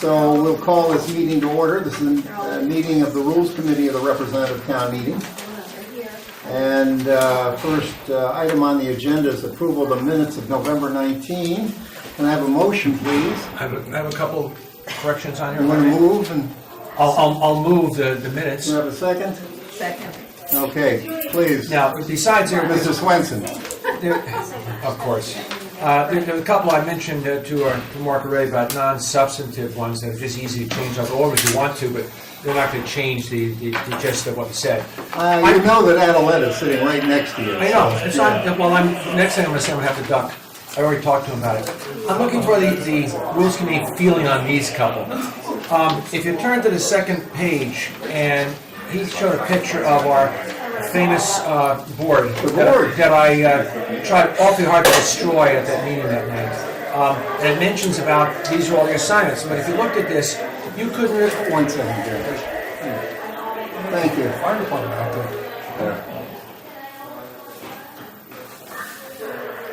So we'll call this meeting to order. This is a meeting of the Rules Committee of the Representative Town Meeting. And first item on the agenda is approval of the minutes of November 19. Can I have a motion, please? I have a couple corrections on here. You want to move? And I'll move the minutes. do you have a second? Second. Okay, please. Now, besides there, Mr. Swenson. of course, there are a couple I mentioned to Mark already about non-substantive ones that are just easy to change. I'll go over if you want to, but they're not going to change the gist of what you said. You know that Adelette is sitting right next to you. I know. So, It's yeah. not. Well, next thing I'm going to say, I'm going to have to duck. I already talked to him about it. I'm looking for the Rules Committee feeling on these couple. If you turn to the second page, and he showed a picture of our famous board that I tried awfully hard to destroy at that meeting that night. And it mentions about these are all your assignments. But if you looked at this, you couldn't. 1 second, Jerry. Thank you. Fire department out there.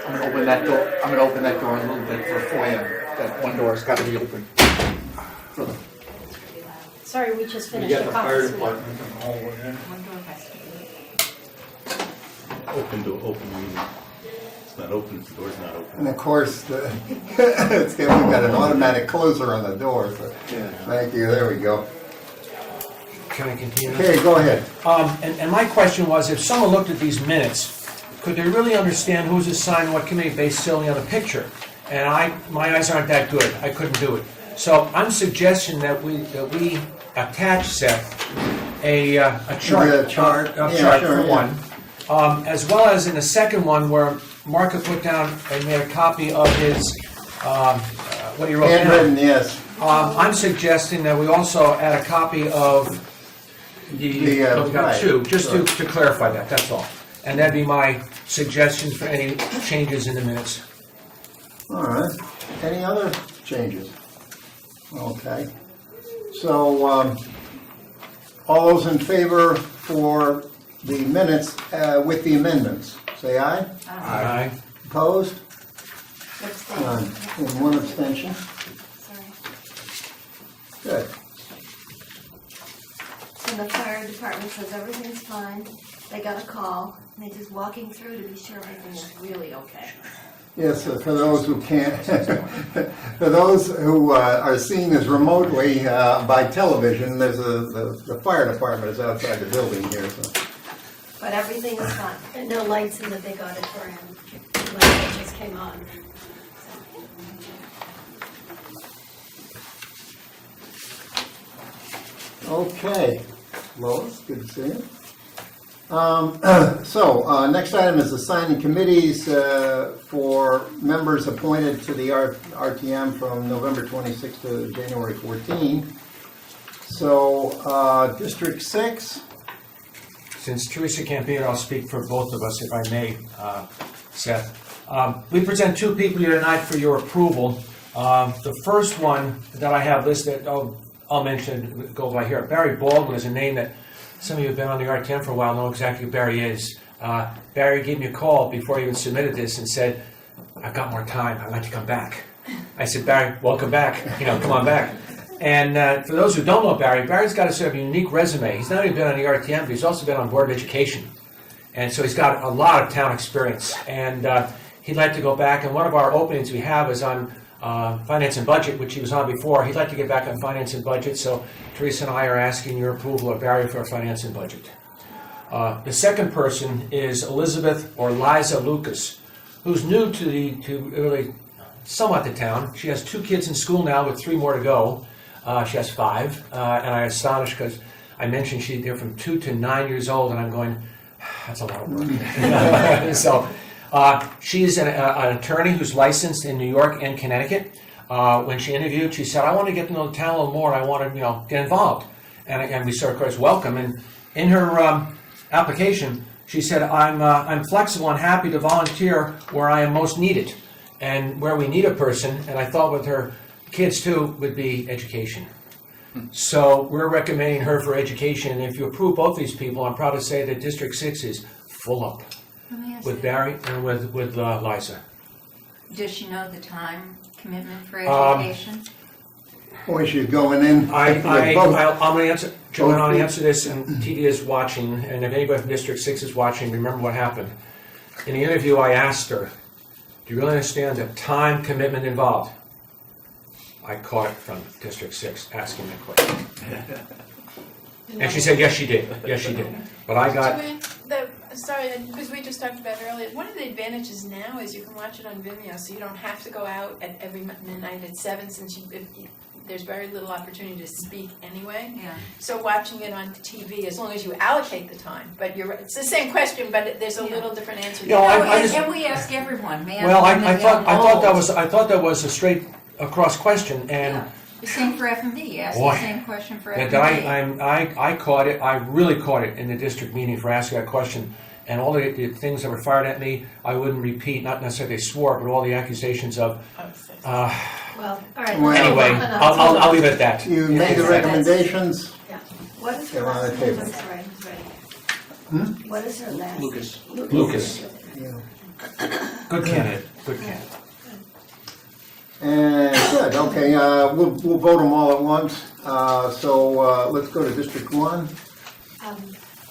I'm gonna open that door. I'm gonna open that door a little bit for you. That one door's got to be open. Sorry, we just You finished get the the fire conference. department in the hallway. Open meeting. It's not open, the door's not open. And of course, we've got an automatic closer on the door. So. Yeah. Thank you. There we go. Can I continue? Okay, go ahead. And my question was, if someone looked at these minutes, could they really understand who's assigned what committee based solely on the picture? And my eyes aren't that good. I couldn't do it. So I'm suggesting that we attach, Seth, a chart. The chart. A Yeah, chart sure, for yeah. one, as well as in the second one where Mark had put down and made a copy of his what he wrote down. Handwritten, yes. I'm suggesting that we also add a copy of we got right, two, just sure. to clarify that, that's all. And that'd be my suggestion for any changes in the minutes. All right. Any other changes? Okay. So, all those in favor for the minutes with the amendments, say aye. Aye. Opposed? Abstain. None. And one abstention. Sorry. Good. And the fire department says everything's fine. They got a call, and they're just walking through to be sure everything is really okay. Yes, for those who can't, for those who are seeing this remotely by television, there's the fire department is outside the building here. So. But everything is fine. And no lights in the big auditorium. The light just came on. Okay, Lois, good to see you. Next item is assigning committees for members appointed to the RTM from November 26 to January 14. So, District 6. Since Teresa can't be here, I'll speak for both of us, if I may, Seth. We present two people here tonight for your approval. The first one that I have listed, I'll mention, go by here. Barry Baldwin is a name that some of you who have been on the RTM for a while know exactly who Barry is. Barry gave me a call before he even submitted this and said, I've got more time, I'd like to come back. I said, Barry, welcome back, come on back. And for those who don't know Barry, Barry's got a sort of unique resume. He's not only been on the RTM, but he's also been on Board of Education. And so he's got a lot of town experience. And he'd like to go back, and one of our openings we have is on Finance and Budget, which he was on before. He'd like to get back on Finance and Budget, so Teresa and I are asking your approval of Barry for Finance and Budget. The second person is Elizabeth or Liza Lucas, who's new to really somewhat the town. She has 2 kids in school now with 3 more to go. She has 5, and I'm astonished because I mentioned they're from 2 to 9 years old, and I'm going, that's a lot of work. So she's an attorney who's licensed in New York and Connecticut. When she interviewed, she said, I want to get to know the town a little more, and I want to get involved. And we said, of course, welcome. And in her application, she said, I'm flexible and happy to volunteer where I am most needed and where we need a person. And I thought with her kids, too, would be education. So we're recommending her for education. And if you approve both these people, I'm proud to say that District 6 is full up with Barry and with Liza. Does she know the time commitment for education? Boy, she's going in. I'm with both. gonna answer, Joanne, I'll answer this, and TD is watching, and if anybody from District 6 is watching, remember what happened. In the interview, I asked her, do you really understand the time commitment involved? I caught it from District 6 asking that question. And she said, yes, she did. Yes, she did. But I got, Joanne, sorry, because we just talked about it earlier, one of the advantages now is you can watch it on Vimeo, so you don't have to go out at every midnight at 7, since there's very little opportunity to speak anyway. Yeah. So watching it on TV, as long as you allocate the time, but it's the same question, but there's a little different answer. No, I just- And we ask everyone, man. well, women, I young, thought that was a straight across question, and Yeah. The same for F&B, ask Boy. the same question for that F&B. I caught it, I really caught it in the district meeting for asking that question. And all the things that were fired at me, I wouldn't repeat, not necessarily they swore, but all the accusations of, Well, all right. Well, anyway, enough. I'll leave it at that. You made the recommendations. What is They're her on last the name? table. I'm sorry, who's ready? What is her last? Lucas. Lucas, Yeah. good candidate, good candidate. And good, okay, we'll vote them all at once. So let's go to District 1.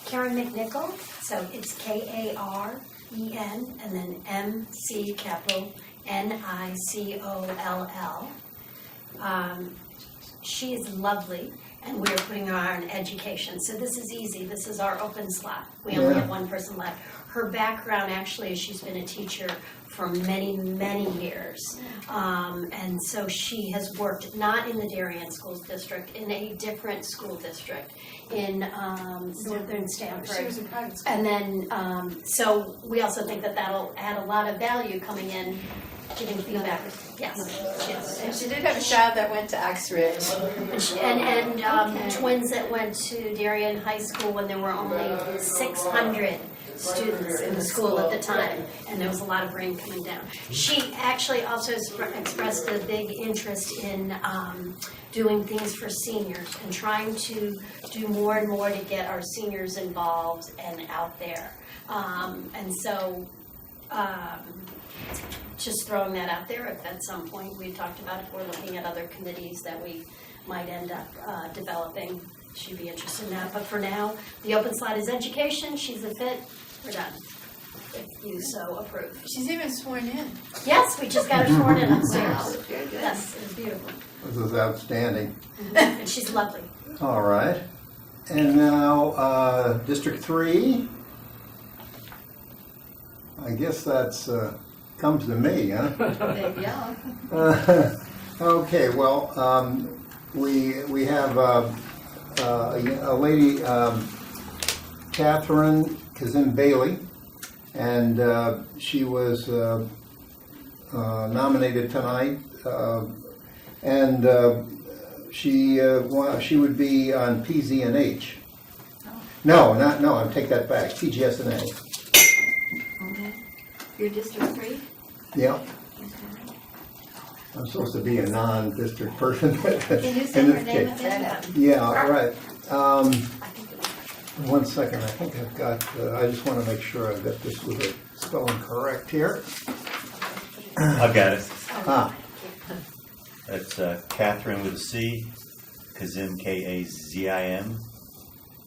Karen McNichol, so it's K-A-R-E-N and then M-C capital N-I-C-O-L-L. She is lovely, and we are putting her on education. So this is easy. This is our open slot. We only Yeah. have one person left. Her background actually is she's been a teacher for many, many years. And so she has worked not in the Darien Schools District, in a different school district in northern Stanford. She was in private school. And then, so we also think that that'll add a lot of value coming in, giving feedback. Yes, yes. And she did have a child that went to Oxford. And twins that went to Darien High School when there were only 600 students in the school at the time, and there was a lot of rain coming down. She actually also expressed a big interest in doing things for seniors and trying to do more and more to get our seniors involved and out there. And so, just throwing that out there, if at some point we talked about if we're looking at other committees that we might end up developing, she'd be interested in that. But for now, the open slot is education, she's a fit, we're done, if you so approve. She's even sworn in. Yes, we just got her sworn in upstairs. Yes, it was beautiful. This is outstanding. And she's lovely. All right. And now, District 3. I guess that's, comes to me, huh? Yeah. Okay, well, we have a lady, Catherine Kazim Bailey, and she was nominated tonight, and she would be on PZNH. No, I take that back. PGSNA. Okay. Your District 3? Yeah. I'm supposed to be a non-district person. Can you say her name again? Yeah, right. One second, I think I've got, I just want to make sure I've got this with the spelling correct here. I've got it. Ah, That's Catherine with a C, Kazim, K-A-Z-I-M.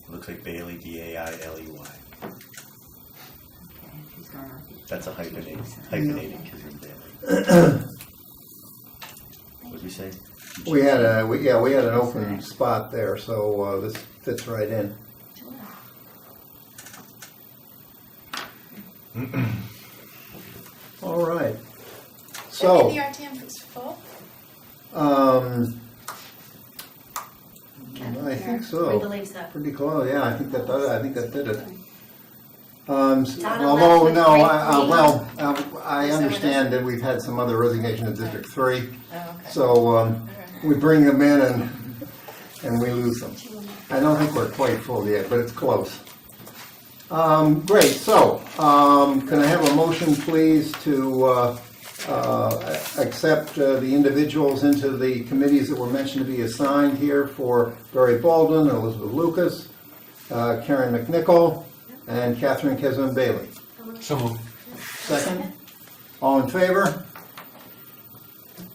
Looks like Bailey, B-A-I-L-E-Y. That's a hyphenated Kazim Bailey. What did we say? we had an open spot there, so this fits right in. All right. So, And the RTM is full? I think We so. believe so. Pretty close, yeah, I think that did it. Donna Although, left no, with I understand that we've had some other resignations in District 3, Oh, okay. so we bring them in and we lose them. I don't think we're quite full yet, but it's close. Great, so can I have a motion, please, to accept the individuals into the committees that were mentioned to be assigned here for Barry Baldwin, Elizabeth Lucas, Karen McNichol, and Catherine Kazim Bailey. So moved. Second? All in favor?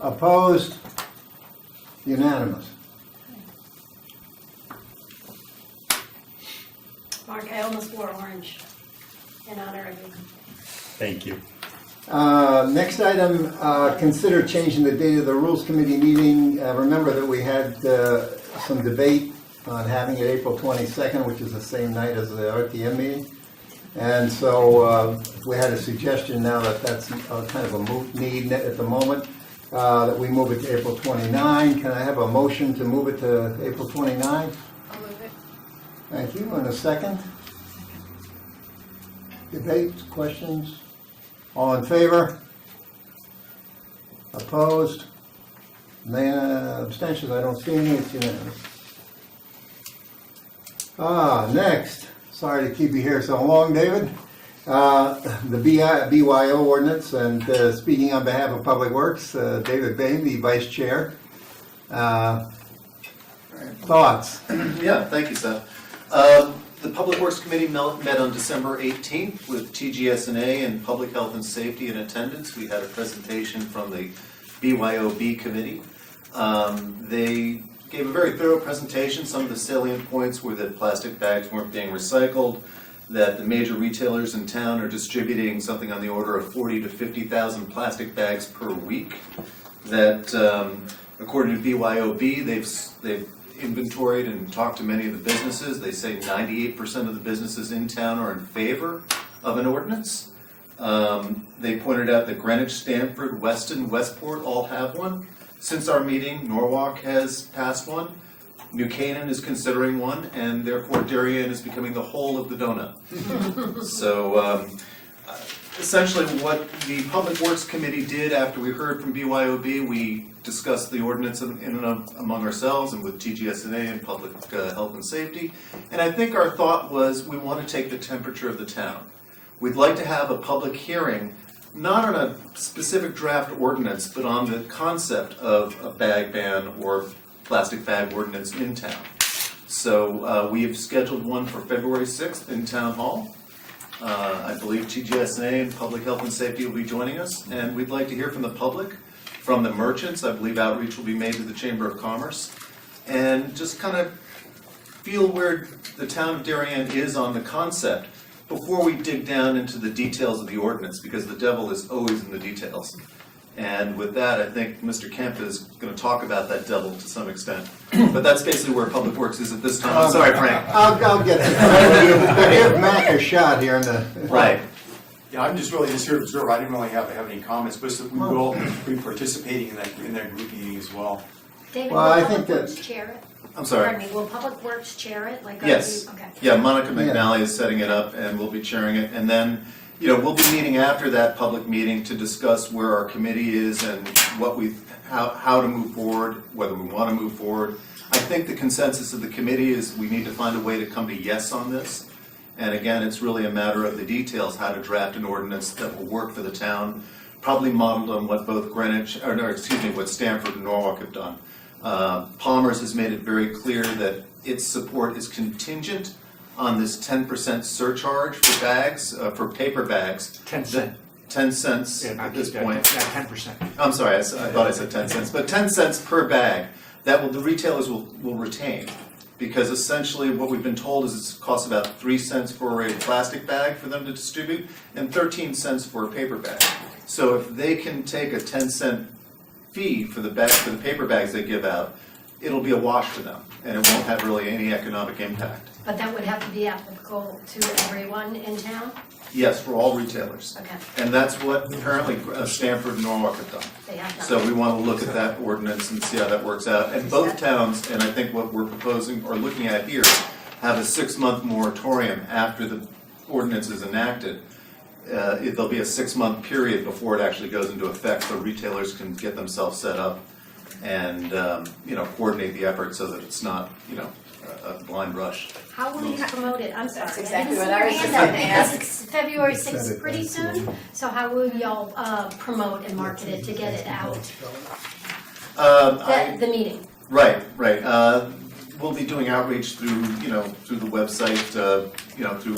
Opposed? Unanimous. Mark, I almost wore orange in honor of you. Thank you. Next item, consider changing the date of the Rules Committee meeting. Remember that we had some debate on having it April 22nd, which is the same night as the RTM meeting. And so we had a suggestion now that that's kind of a moot need at the moment, that we move it to April 29. Can I have a motion to move it to April 29? I'll move it. Thank you. And a second? Debate, questions? All in favor? Opposed? Abstentions? I don't see any. It's unanimous. Next. Sorry to keep you here so long, David. The BYO ordinance, and speaking on behalf of Public Works, David Bain, the Vice Chair. Thoughts? Yeah, thank you, Seth. The Public Works Committee met on December 18th with TGSNA and Public Health and Safety in attendance. We had a presentation from the BYOB committee. They gave a very thorough presentation. Some of the salient points were that plastic bags weren't being recycled, that the major retailers in town are distributing something on the order of 40 to 50,000 plastic bags per week, that according to BYOB, they've inventoried and talked to many of the businesses. They say 98% of the businesses in town are in favor of an ordinance. They pointed out that Greenwich, Stamford, Weston, Westport all have one. Since our meeting, Norwalk has passed one. New Canaan is considering one, and therefore Darien is becoming the whole of the donut. So essentially what the Public Works Committee did after we heard from BYOB, we discussed the ordinance among ourselves and with TGSNA and Public Health and Safety. And I think our thought was we want to take the temperature of the town. We'd like to have a public hearing, not on a specific draft ordinance, but on the concept of a bag ban or plastic bag ordinance in town. So we have scheduled one for February 6th in Town Hall. I believe TGSNA and Public Health and Safety will be joining us, and we'd like to hear from the public, from the merchants. I believe outreach will be made to the Chamber of Commerce, and just kind of feel where the town of Darien is on the concept before we dig down into the details of the ordinance, because the devil is always in the details. And with that, I think Mr. Kemp is going to talk about that devil to some extent. But that's basically where Public Works is at this time. I'm sorry, Frank. I'll get it. Give Mac a shot here in the... Right. Yeah, I'm just really just here to observe. I didn't really have any comments, but we will be participating in that group meeting as well. David, Well, will I Public think Works that- chair it? I'm sorry. Pardon me, will Public Works chair it? Like, Yes. Okay. Yeah, Monica McNally is setting it up, and we'll be chairing it. And then, we'll be meeting after that public meeting to discuss where our committee is and how to move forward, whether we want to move forward. I think the consensus of the committee is we need to find a way to come to yes on this. And again, it's really a matter of the details, how to draft an ordinance that will work for the town, probably modeled on what both what Stamford and Norwalk have done. Palmer's has made it very clear that its support is contingent on this 10% surcharge for bags, for paper bags. 10 cents. 10 cents Yeah, at this yeah, point. Yeah, 10%. I'm sorry, I thought I said 10 cents, but 10 cents per bag, the retailers will retain. Because essentially what we've been told is it costs about 3 cents for a plastic bag for them to distribute and 13 cents for a paper bag. So if they can take a 10-cent fee for the paper bags they give out, it'll be a wash for them, and it won't have really any economic impact. But that would have to be applicable to everyone in town? Yes, for all retailers. Okay, And that's what apparently Stamford and Norwalk have done. they have that. So we want to look at that ordinance and see how that works out. And both towns, and I think what we're proposing or looking at here, have a 6-month moratorium after the ordinance is enacted. There'll be a 6-month period before it actually goes into effect, so retailers can get themselves set up and coordinate the effort so that it's not a blind rush. How will you promote it? I'm sorry. That's exactly I what I was didn't see just your hand gonna up, ask. because it's February Said 6th it, pretty that's soon. So how will y'all promote and market it to get it out? The meeting. Right. We'll be doing outreach through the website, through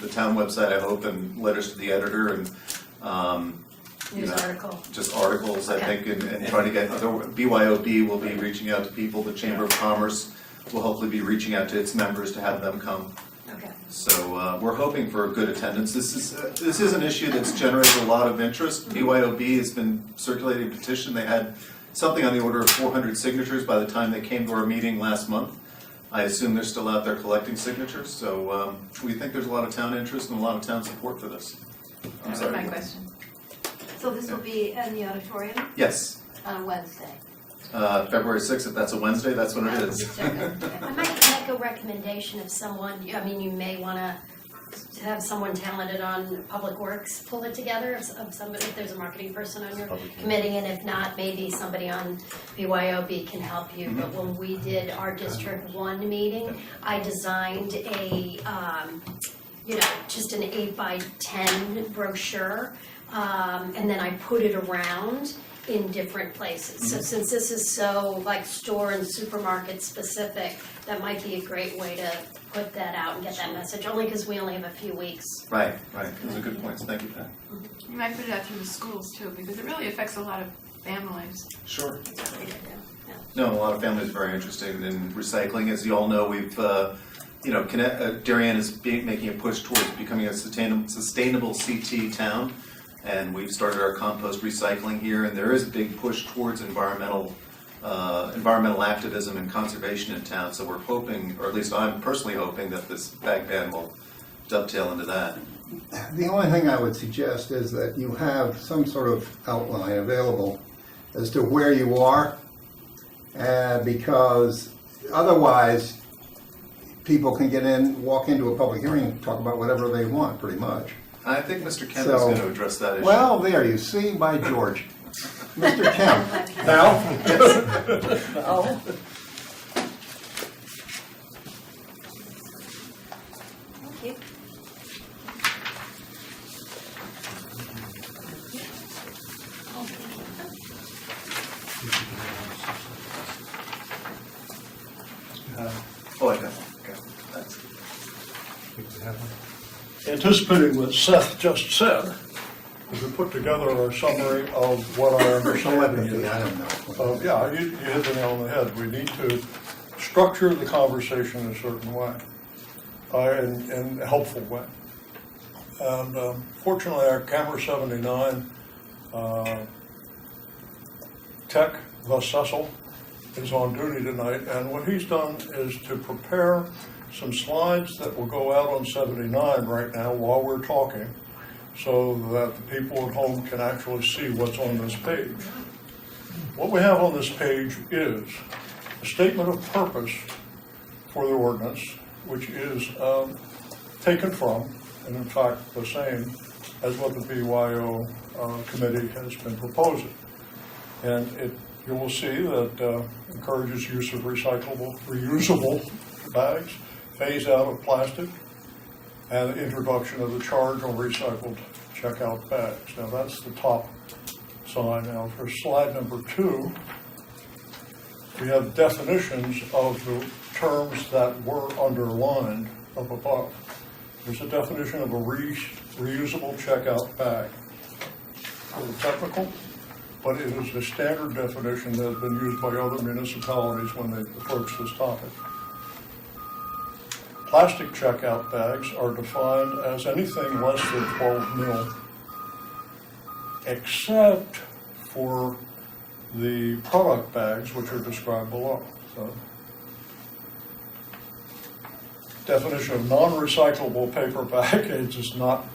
the town website, I hope, and letters to the editor, and News article. just articles, I Okay. think, and trying to get other, BYOB will be reaching out to people, the Chamber of Commerce will hopefully be reaching out to its members to have them come. Okay. So we're hoping for good attendance. This is an issue that's generated a lot of interest. BYOB has been circulating a petition. They had something on the order of 400 signatures by the time they came to our meeting last month. I assume they're still out there collecting signatures, so we think there's a lot of town interest and a lot of town support for this. I'm That was sorry. my question. So this will be in the auditorium Yes, on Wednesday. February 6th, if that's a Wednesday, that's when it is. I might make a recommendation if someone, I mean, you may want to have someone talented on Public Works pull it together, of somebody, if there's a marketing person on your committee, and if not, maybe somebody on BYOB can help you. But when we did our District 1 meeting, I designed a, just an 8x10 brochure, and then I put it around in different places. So since this is so like store and supermarket specific, that might be a great way to put that out and get that message, only because we only have a few weeks. Right. Those are good points. Thank you, Pat. You might put it out through the schools too, because it really affects a lot of families. Sure. That's a great idea. Yeah. No, a lot of families are very interested in recycling. As you all know, we've, Darien is making a push towards becoming a sustainable CT town, and we've started our compost recycling here, and there is a big push towards environmental activism and conservation in town, so we're hoping, or at least I'm personally hoping, that this bag ban will dovetail into that. The only thing I would suggest is that you have some sort of outline available as to where you are, because otherwise people can walk into a public hearing and talk about whatever they want, pretty much. I think Mr. Kemp is So- going to address that issue. Well, there you see, by George. Mr. Kemp. Now? Thank you. Oh, I got it. Okay. Thanks. Anticipating what Seth just said, we put together a summary of what our understanding is. I don't know. Yeah, you hit the nail on the head. We need to structure the conversation in a certain way, in a helpful way. And fortunately, our Camera 79 tech, the Cecil, is on duty tonight, and what he's done is to prepare some slides that will go out on 79 right now while we're talking, so that the people at home can actually see what's on this page. What we have on this page is a statement of purpose for the ordinance, which is taken from, and in fact the same as what the BYO committee has been proposing. And you will see that encourages use of reusable bags, phase out of plastic, and the introduction of the charge on recycled checkout bags. Now that's the top sign. Now for slide number 2, we have definitions of the terms that were underlined up above. There's a definition of a reusable checkout bag. A little technical, but it is a standard definition that has been used by other municipalities when they approach this topic. Plastic checkout bags are defined as anything less than 12 mil, except for the product bags, which are described below. So, definition of non-recyclable paper bag is just not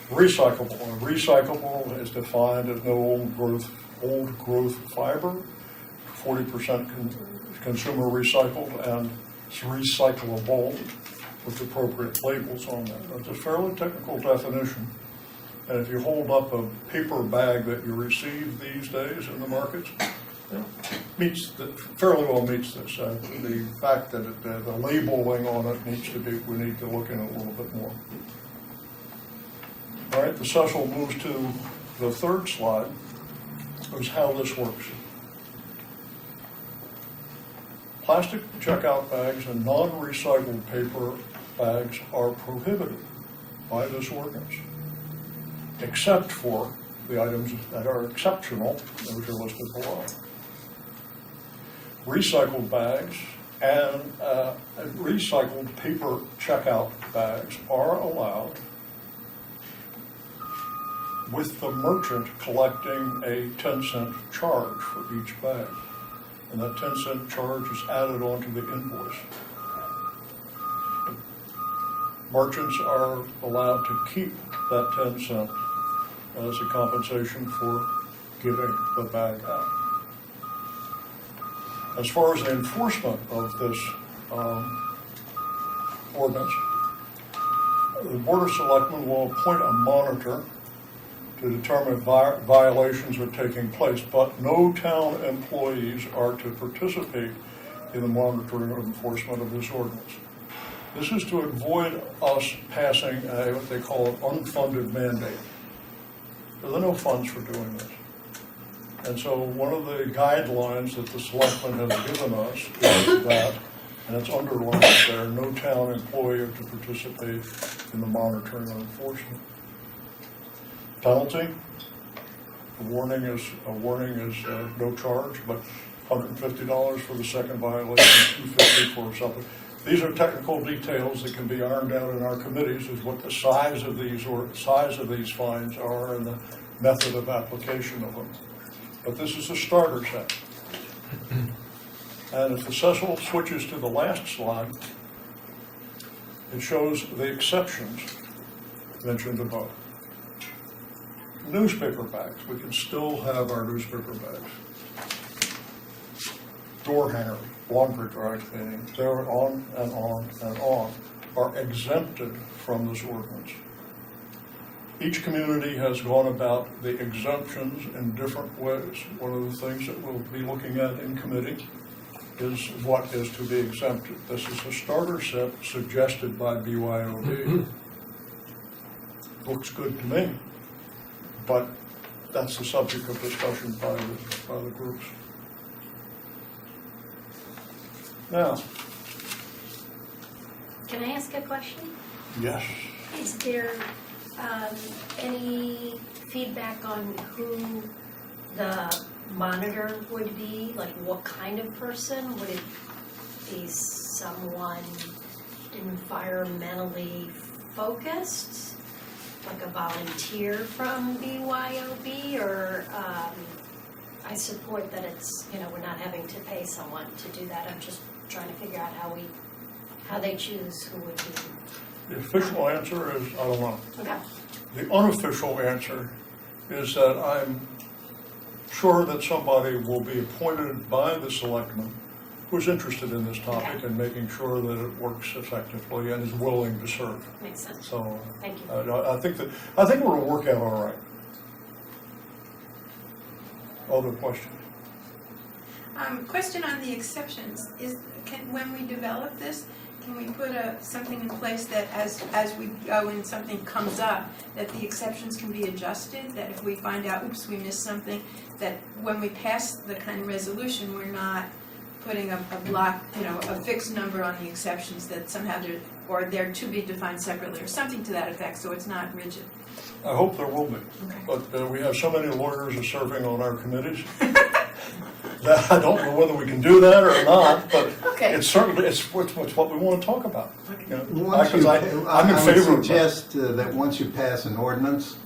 recyclable. And recyclable is defined as no old growth fiber, 40% consumer recycled, and it's recyclable with appropriate labels on that. It's a fairly technical definition. And if you hold up a paper bag that you receive these days in the markets, fairly well meets this. The fact that the labeling on it we need to look in a little bit more. All right, the Cecil moves to the third slide, is how this works. Plastic checkout bags and non-recycled paper bags are prohibited by this ordinance, except for the items that are exceptional, which are listed below. Recycled bags and recycled paper checkout bags are allowed, with the merchant collecting a 10-cent charge for each bag. And that 10-cent charge is added onto the invoice. Merchants are allowed to keep that 10 cents as a compensation for giving the bag out. As far as the enforcement of this ordinance, the Board of Selectmen will appoint a monitor to determine if violations are taking place, but no town employees are to participate in the monitoring or enforcement of this ordinance. This is to avoid us passing what they call an unfunded mandate. There are no funds for doing this. And so one of the guidelines that the selectmen has given us is that, and it's underlined there, no town employee are to participate in the monitoring or enforcement. Penalty, a warning is no charge, but $150 for the second violation, $250 for something. These are technical details that can be ironed out in our committees, is what the size of these fines are and the method of application of them. But this is a starter set. And if Cecil switches to the last slide, it shows the exceptions mentioned above. Newspaper bags, we can still have our newspaper bags. Door hangers, laundry dry cleaning, they're on and on and on, are exempted from this ordinance. Each community has gone about the exemptions in different ways. One of the things that we'll be looking at in committee is what is to be exempted. This is a starter set suggested by BYOB. Looks good to me, but that's the subject of discussion by the groups. Now, Can I ask a question? yes, Is there any feedback on who the monitor would be? Like what kind of person? Would it be someone environmentally focused? Like a volunteer from BYOB? Or I support that it's, we're not having to pay someone to do that. I'm just trying to figure out how they choose who would be. the official answer is, I don't know. Okay. The unofficial answer is that I'm sure that somebody will be appointed by the selectmen who's interested in this topic and making sure that it works effectively and is willing to serve. Makes sense. So Thank you. I think we're going to work out all right. Other questions? Question on the exceptions, when we develop this, can we put something in place that as we go and something comes up, that the exceptions can be adjusted, that if we find out, oops, we missed something, that when we pass the kind of resolution, we're not putting a block, a fixed number on the exceptions, that somehow they're to be defined separately, or something to that effect, so it's not rigid. I hope there will be. Okay. But we have so many lawyers serving on our committees that I don't know whether we can do that or not, but Okay. it's certainly what we want to talk about. Once Because I'm in I would favor of that. suggest that once you pass an ordinance,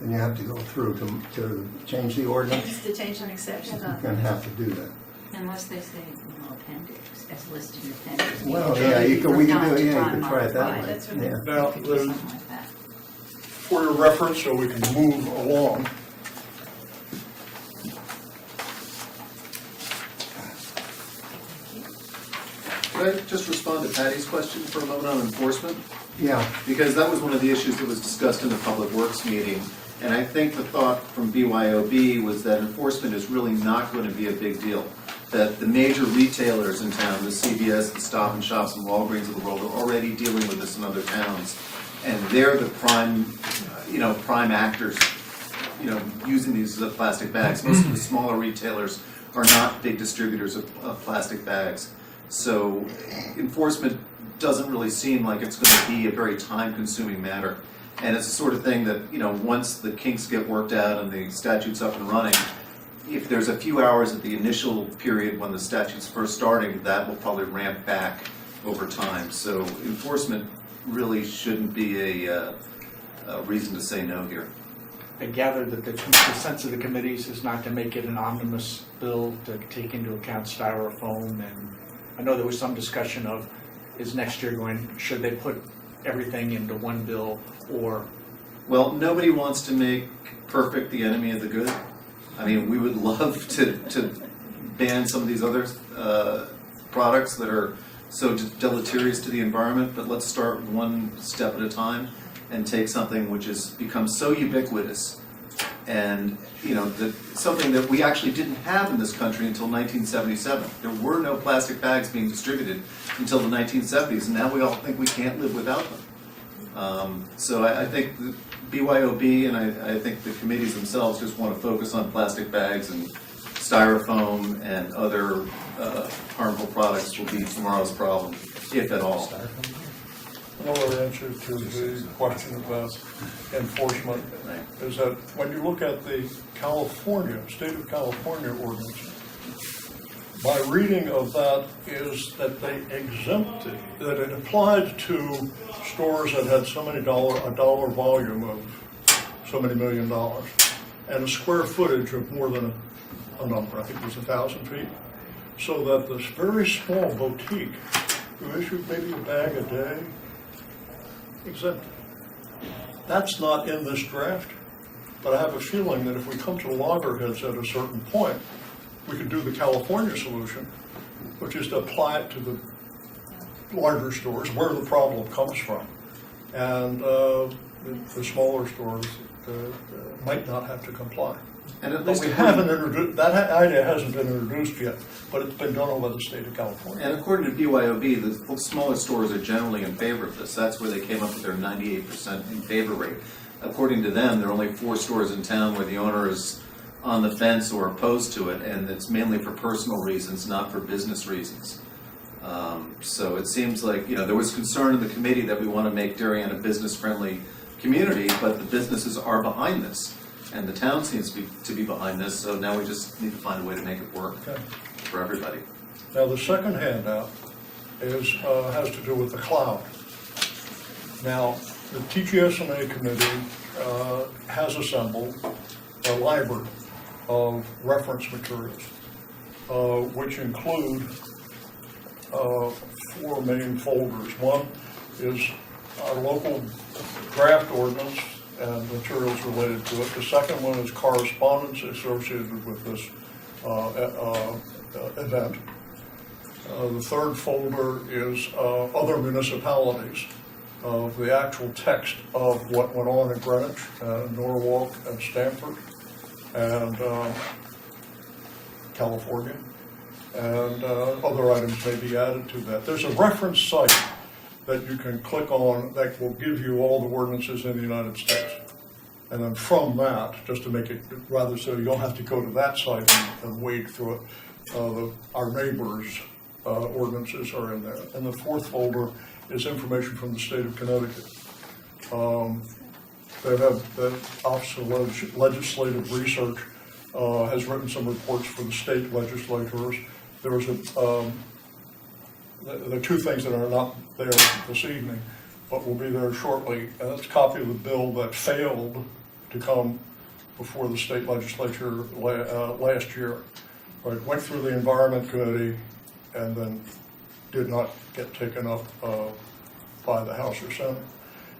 then you have to go through to change the ordinance. Just to change an exception. You're going to have to do that. Unless they say, appendix, as listed in appendix. Well, yeah, we can do it, you can try it that way. That's what Yeah. Now, Something like that. for your reference, so we can move along. Could I just respond to Patty's question for a moment on enforcement? Yeah, Because that was one of the issues that was discussed in the Public Works meeting. And I think the thought from BYOB was that enforcement is really not going to be a big deal. That the major retailers in town, the CVS, the Stop and Shops, and Walgreens of the world are already dealing with this in other towns. And they're the prime actors, using these plastic bags. Most of the smaller retailers are not big distributors of plastic bags. So enforcement doesn't really seem like it's going to be a very time-consuming matter. And it's the sort of thing that, once the kinks get worked out and the statute's up and running, if there's a few hours at the initial period when the statute's first starting, that will probably ramp back over time. So enforcement really shouldn't be a reason to say no here. I gather that the sense of the committees is not to make it an omnibus bill to take into account styrofoam, and I know there was some discussion of, is next year should they put everything into one bill, or? Well, nobody wants to make perfect the enemy of the good. I mean, we would love to ban some of these other products that are so deleterious to the environment, but let's start one step at a time and take something which has become so ubiquitous and, something that we actually didn't have in this country until 1977. There were no plastic bags being distributed until the 1970s, and now we all think we can't live without them. So I think the BYOB and I think the committees themselves just want to focus on plastic bags, and styrofoam and other harmful products will be tomorrow's problem, if at all. Another answer to the question about enforcement is that when you look at the state of California ordinance, my reading of that is that they exempted, that it applied to stores that had a dollar volume of so many $1 million and a square footage of more than a number, I think it was 1,000 feet, so that this very small boutique who issued maybe a bag a day, exempted. That's not in this draft, but I have a feeling that if we come to loggerheads at a certain point, we could do the California solution, which is to apply it to the larger stores where the problem comes from. And the smaller stores might not have to comply. And at But least we haven't introduced, that idea hasn't been introduced yet, but it's been done over the state of California. And according to BYOB, the smaller stores are generally in favor of this. That's where they came up with their 98% in favor rate. According to them, there are only 4 stores in town where the owner is on the fence or opposed to it, and it's mainly for personal reasons, not for business reasons. So it seems like, there was concern in the committee that we want to make Darien a business-friendly community, but the businesses are behind this. And the town seems to be behind this, so now we just need to find a way to make it work for everybody. Now, the second handout has to do with the cloud. Now, the TGSNA committee has assembled a library of reference materials, which include 4 main folders. One is our local draft ordinance and materials related to it. The second one is correspondence associated with this event. The third folder is other municipalities, of the actual text of what went on in Greenwich, Norwalk, and Stamford, and California, and other items may be added to that. There's a reference site that you can click on that will give you all the ordinances in the United States. And then from that, just to make it rather so you don't have to go to that site and wade through it, our neighbors' ordinances are in there. And the fourth folder is information from the state of Connecticut. The Office of Legislative Research has written some reports for the state legislators. There was there are 2 things that are not there this evening, but will be there shortly. And that's a copy of the bill that failed to come before the state legislature last year. It went through the Environment Committee and then did not get taken up by the House or Senate.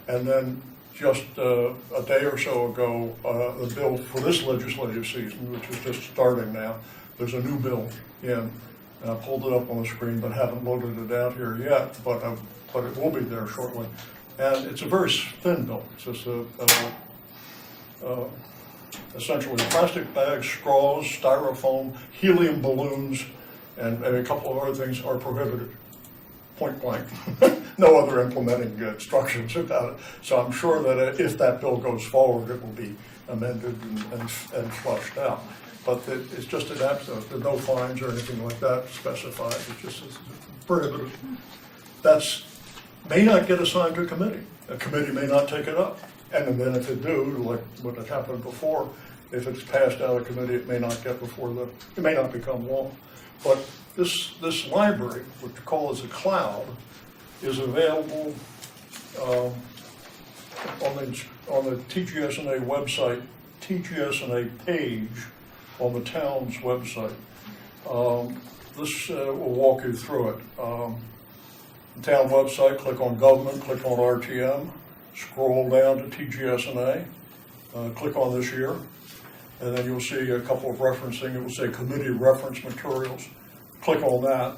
And then just a day or so ago, the bill for this legislative season, which is just starting now, there's a new bill in. And I pulled it up on the screen, but haven't loaded it out here yet, but it will be there shortly. And it's a very thin bill. It's just essentially plastic bags, straws, styrofoam, helium balloons, and a couple of other things are prohibited, point blank. No other implementing instructions about it. So I'm sure that if that bill goes forward, it will be amended and flushed out. But it's just an absence. There are no fines or anything like that specified. It's just prohibited. May not get assigned to a committee. A committee may not take it up. And then if it do, like what had happened before, if it's passed out of committee, it may not get it may not become law. But this library, what you call as a cloud, is available on the TGSNA website, TGSNA page on the town's website. This will walk you through it. The town website, click on government, click on RTM, scroll down to TGSNA, click on this year, and then you'll see a couple of referencing. It will say committee reference materials. Click on that,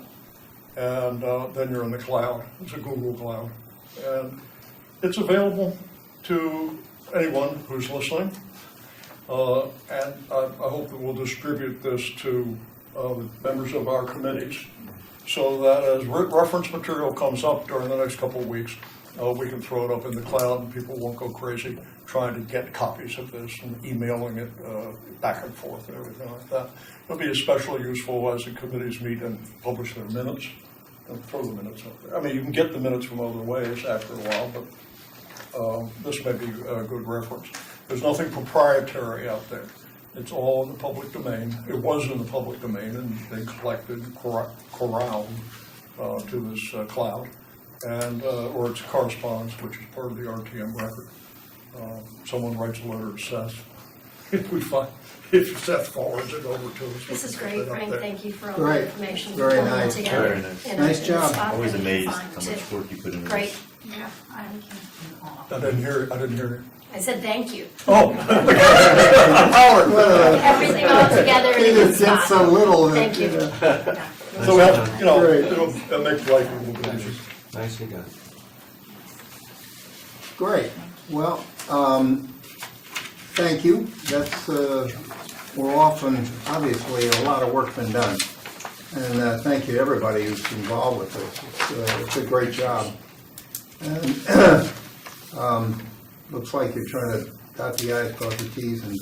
and then you're in the cloud. It's a Google Cloud. And it's available to anyone who's listening. And I hope that we'll distribute this to members of our committees so that as reference material comes up during the next couple of weeks, we can throw it up in the cloud and people won't go crazy trying to get copies of this and emailing it back and forth and everything like that. It'll be especially useful as the committees meet and publish their minutes and throw the minutes up there. I mean, you can get the minutes from other ways after a while, but this may be a good reference. There's nothing proprietary out there. It's all in the public domain. It was in the public domain and they collected, corralled to this cloud, and or its correspondence, which is part of the RTM record. Someone writes a letter to Seth. If Seth forwards it over to us. This is great, Frank, thank you for all Great. the information. Very pulling it nice. together Very nice. in a- Nice in a job. spot Always that we can amazed find, how too. much work you put into Great, this. Yeah, I can. I didn't hear it. I said thank you. Oh. Everything all together in a good It's so spot. little. that, Thank you. So we have, Great. it'll make life a little bit easier. Nicely done. Great. Well, thank you. That's, we're often, obviously, a lot of work's been done. And thank you to everybody who's involved with this. It's a great job. And looks like you're trying to dot the i's, cross the t's, and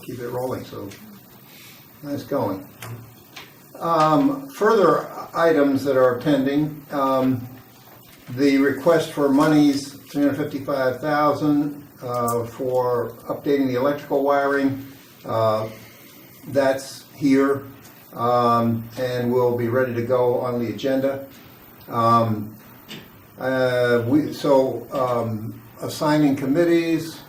keep it rolling. So nice going. Further items that are pending. The request for monies, $355,000 for updating the electrical wiring. That's here and will be ready to go on the agenda. Assigning committees,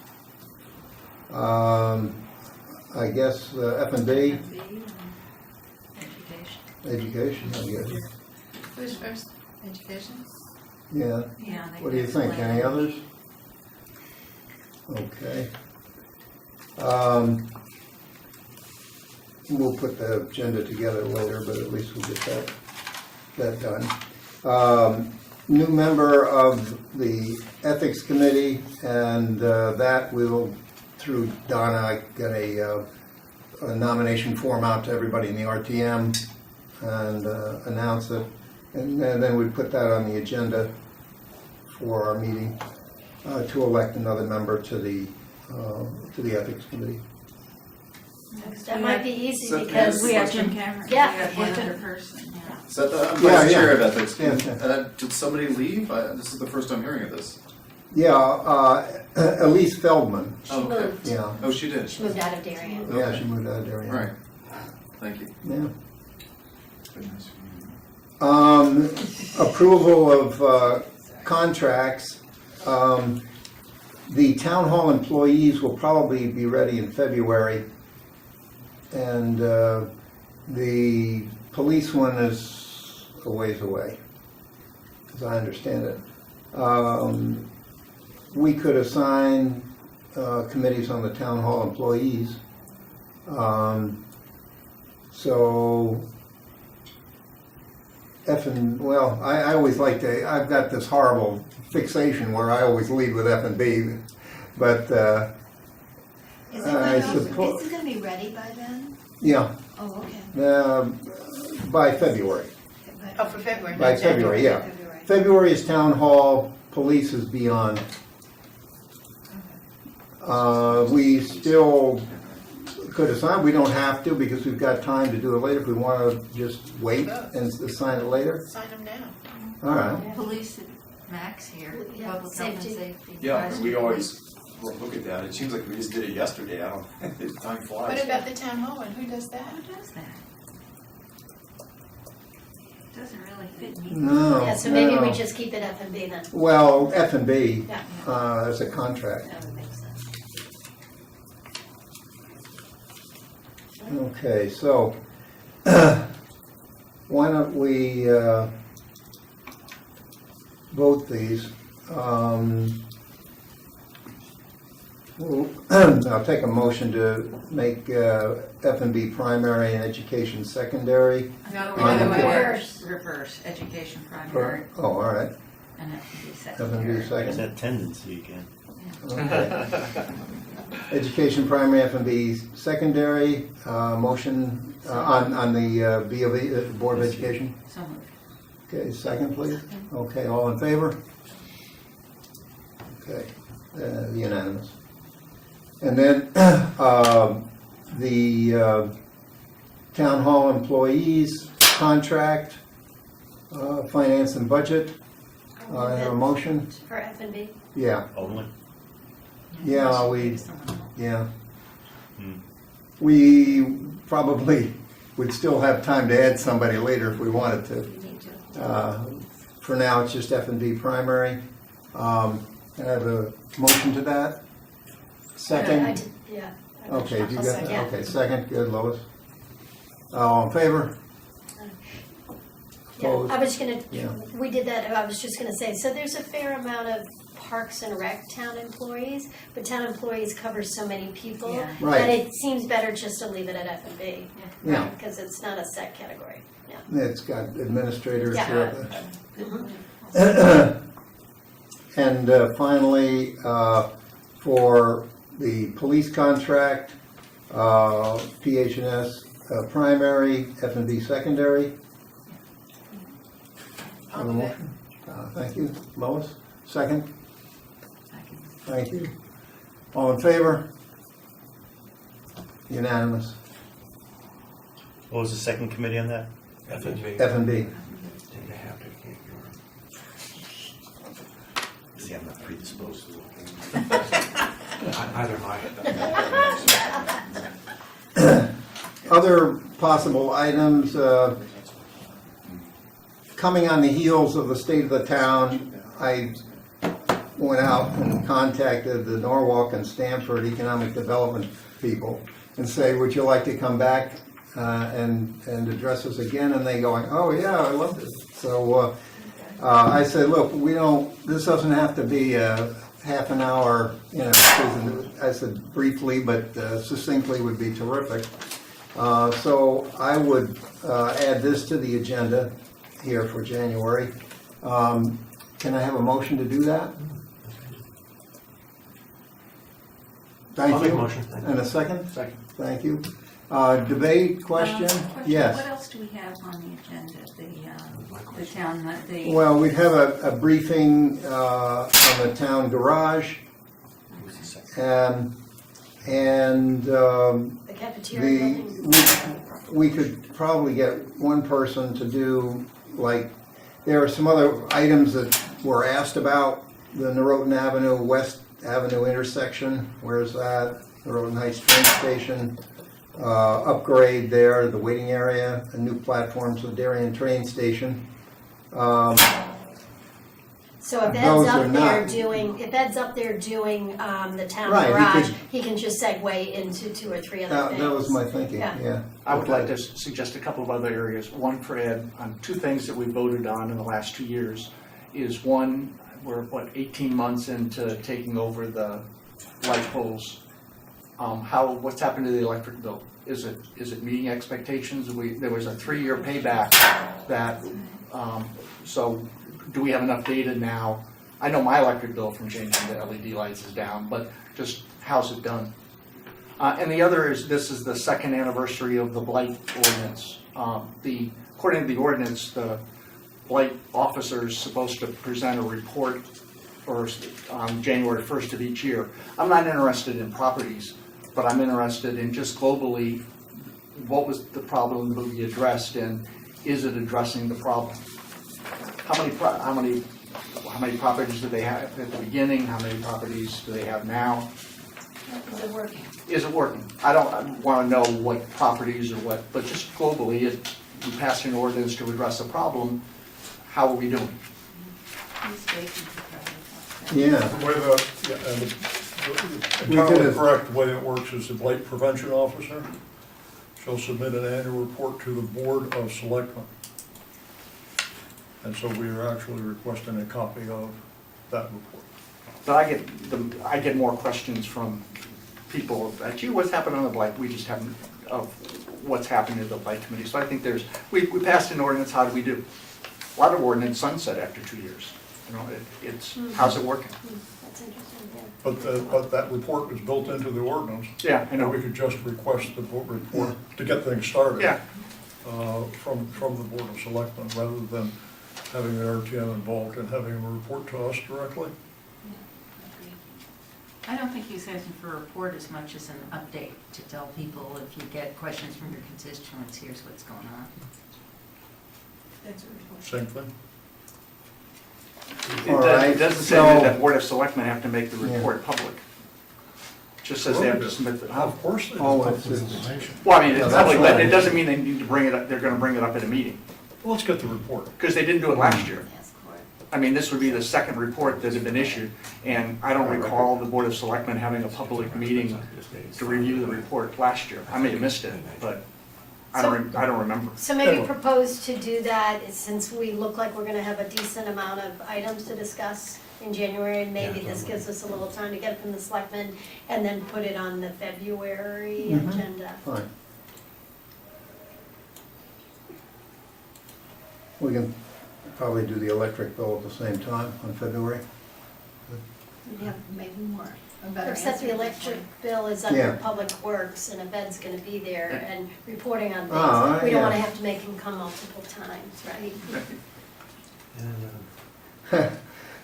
I guess F&B, education, I guess. Who's first? Education? Yeah. Yeah. What do you think? Any others? Okay. We'll put the agenda together later, but at least we'll get that done. New member of the Ethics Committee, and that will, through Donna, get a nomination form out to everybody in the RTM and announce it. And then we put that on the agenda for our meeting to elect another member to the Ethics Committee. That might be easy So- because We have Jim Cameron. Yeah. We have one other person, yeah. Is that I'm Yeah, vice yeah. chair of ethics. Yeah. Did somebody leave? This is the first I'm hearing of this. Yeah, Elise Feldman. she Oh, okay. moved. Yeah, Oh, she did. She moved out of Darien. yeah, she moved out of Darien. Right. Thank you. Yeah. Very nice of you. Approval of contracts. The town hall employees will probably be ready in February. And the police one is a ways away, as I understand it. We could assign committees on the town hall employees. So I always like to, I've got this horrible fixation where I always lead with F&B, but Is I it suppose, gonna be ready by then? yeah, Oh, okay. by February. Oh, for February. By not February, yeah. February. February is town hall, police is beyond. We still could assign, we don't have to because we've got time to do it later. If we want to just wait and assign it later, Sign them now. all right. Police, Max here, Yeah, public health and safety. safety. Yeah, and we always look at that. It seems like we just did it yesterday. I don't, time flies. What about the town hall one? Who does that? Who does that? Doesn't really fit me. No. Yeah, so maybe we no. just keep it F&B then. Well, F&B, Yeah, that's a contract. that would make sense. Okay, so why don't we vote these? I'll take a motion to make F&B primary and education secondary. No, On the reverse, education primary Oh, all right, and F&B F&B secondary. There's second. that tendency again. Okay. Education primary, F&B secondary, motion on the BOE, Board of Education. So moved. Okay, second please. Okay, all in favor? Okay, unanimous. And then the town hall employees contract, finance and budget. I have a motion. For F&B? Yeah, Only? yeah, we, Someone else. yeah. Hmm. We probably would still have time to add somebody later if we wanted to. We need to. For now, it's just F&B primary. Can I have a motion to that? I Second? did- Yeah. Okay, do you I'll got second. that? Okay, second, good, Lois. All in favor? Yeah, Opposed? I was gonna, Yeah. we did that, I was just gonna say, so there's a fair amount of Parks and Rec town employees, but town employees cover so many people Yeah. that Right, it seems better just to leave it at F&B. yeah, Because it's not a set category, yeah. it's got administrators. Yeah. throughout And finally, for the police contract, PH&S primary, F&B secondary. I'll do that. Thank you. Lois, second? Second. Thank you. All in favor? Unanimous. What was the second committee on that? F&B. F&B. They have to keep See, I'm not predisposed to it. Either am I. Other possible items, coming on the heels of the state of the town, I went out and contacted the Norwalk and Stamford Economic Development people and say, would you like to come back and address us again? And they going, oh yeah, I love this. So I said, look, this doesn't have to be a half an hour, I said briefly, but succinctly would be terrific. So I would add this to the agenda here for January. Can I have a motion to do that? Thank I'll make a you. motion. Thank you. And a second? Second. Thank you. Debate, question? What Yes. else do we have on the agenda? The town, the. Well, we have a briefing on the town garage. And The cafeteria building. we could probably get one person to do, like, there are some other items that were asked about, the Norotan Avenue, West Avenue intersection, where's that? Norotan Heights train station, upgrade there, the waiting area, and new platforms, the Darien train station. So if Ed's Those are up there not- doing, the town Right, he garage, could- he can just segue into 2 or 3 other things. That was my thinking, Yeah. yeah. I would like to suggest a couple of other areas. One for Ed, on two things that we voted on in the last 2 years, is one, we're, 18 months into taking over the light poles. What's happened to the electric bill? Is it meeting expectations? There was a 3-year payback that, so do we have enough data now? I know my electric bill from changing the LED lights is down, but just how's it done? And the other is, this is the 2nd anniversary of the blight ordinance. According to the ordinance, the blight officer is supposed to present a report on January 1st of each year. I'm not interested in properties, but I'm interested in just globally, what was the problem that we addressed, and is it addressing the problem? How many How many properties do they have at the beginning? How many properties do they have now? Is it working? Is it working? I want to know what properties or what, but just globally, we passed an ordinance to address a problem. How are we doing? Yeah, The way the, yeah, and the We entirely could've- correct way it works is the blight prevention officer shall submit an annual report to the Board of Selectmen. And so we are actually requesting a copy of that report. But I get more questions from people, like, gee, what's happened on the blight? We just haven't, of what's happened to the blight committee. So I think we passed an ordinance, how do we do? A lot of ordinance sunset after 2 years. You know, it's, how's it working? That's interesting, yeah. But that report is built into the ordinance. Yeah, I And we know. could just request the report to get things started. Yeah, From the Board of Selectmen, rather than having the RTM involved and having them report to us directly. I don't think he's asking for a report as much as an update to tell people if you get questions from your constituents, here's what's going on. That's a report. Same thing. it All right, it doesn't say so- that Board of Selectmen have to make the report public. Just says they have to submit the, Of course they do. oh, it's information. well, I mean, Yeah, it's that's public, but right. it doesn't mean they need to bring it up, they're gonna bring it up at a meeting. Well, let's get the report. Because they didn't do it last year. Ask for it. I mean, this would be the second report that had been issued, and I don't recall the Board of Selectmen having a public meeting to review the report last year. I may have missed it, but I don't remember. So maybe propose to do that, since we look like we're gonna have a decent amount of items to discuss in January, maybe this gives us a little time to get it from the selectmen, and then put it on the February agenda. Fine. We can probably do the electric bill at the same time on February. Yeah, maybe more. A better Except the answer. electric bill is Yeah. under Public Works, and Ed's gonna be there and reporting on Oh, things. We don't wanna yeah. have to make him come multiple times, right?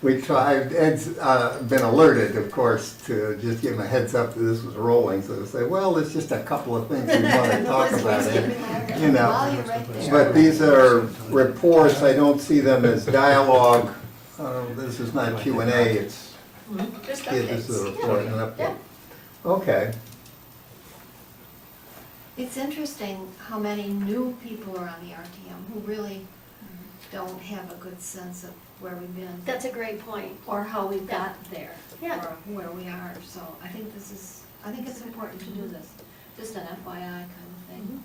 We tried, Ed's been alerted, of course, to just give him a heads up that this was rolling, so to say, well, it's just a couple of things we want to talk about, Ed, you know. While you're right there. But these are reports, I don't see them as dialogue. This is not Q and A, it's, Just yeah, this is a updates. report and an Yeah. update. Okay, It's interesting how many new people are on the RTM who really don't have a good sense of where we've been. That's a great point. Or how we got there. Yeah. Or where we are, so I think it's important to do this, just an FYI kind of thing.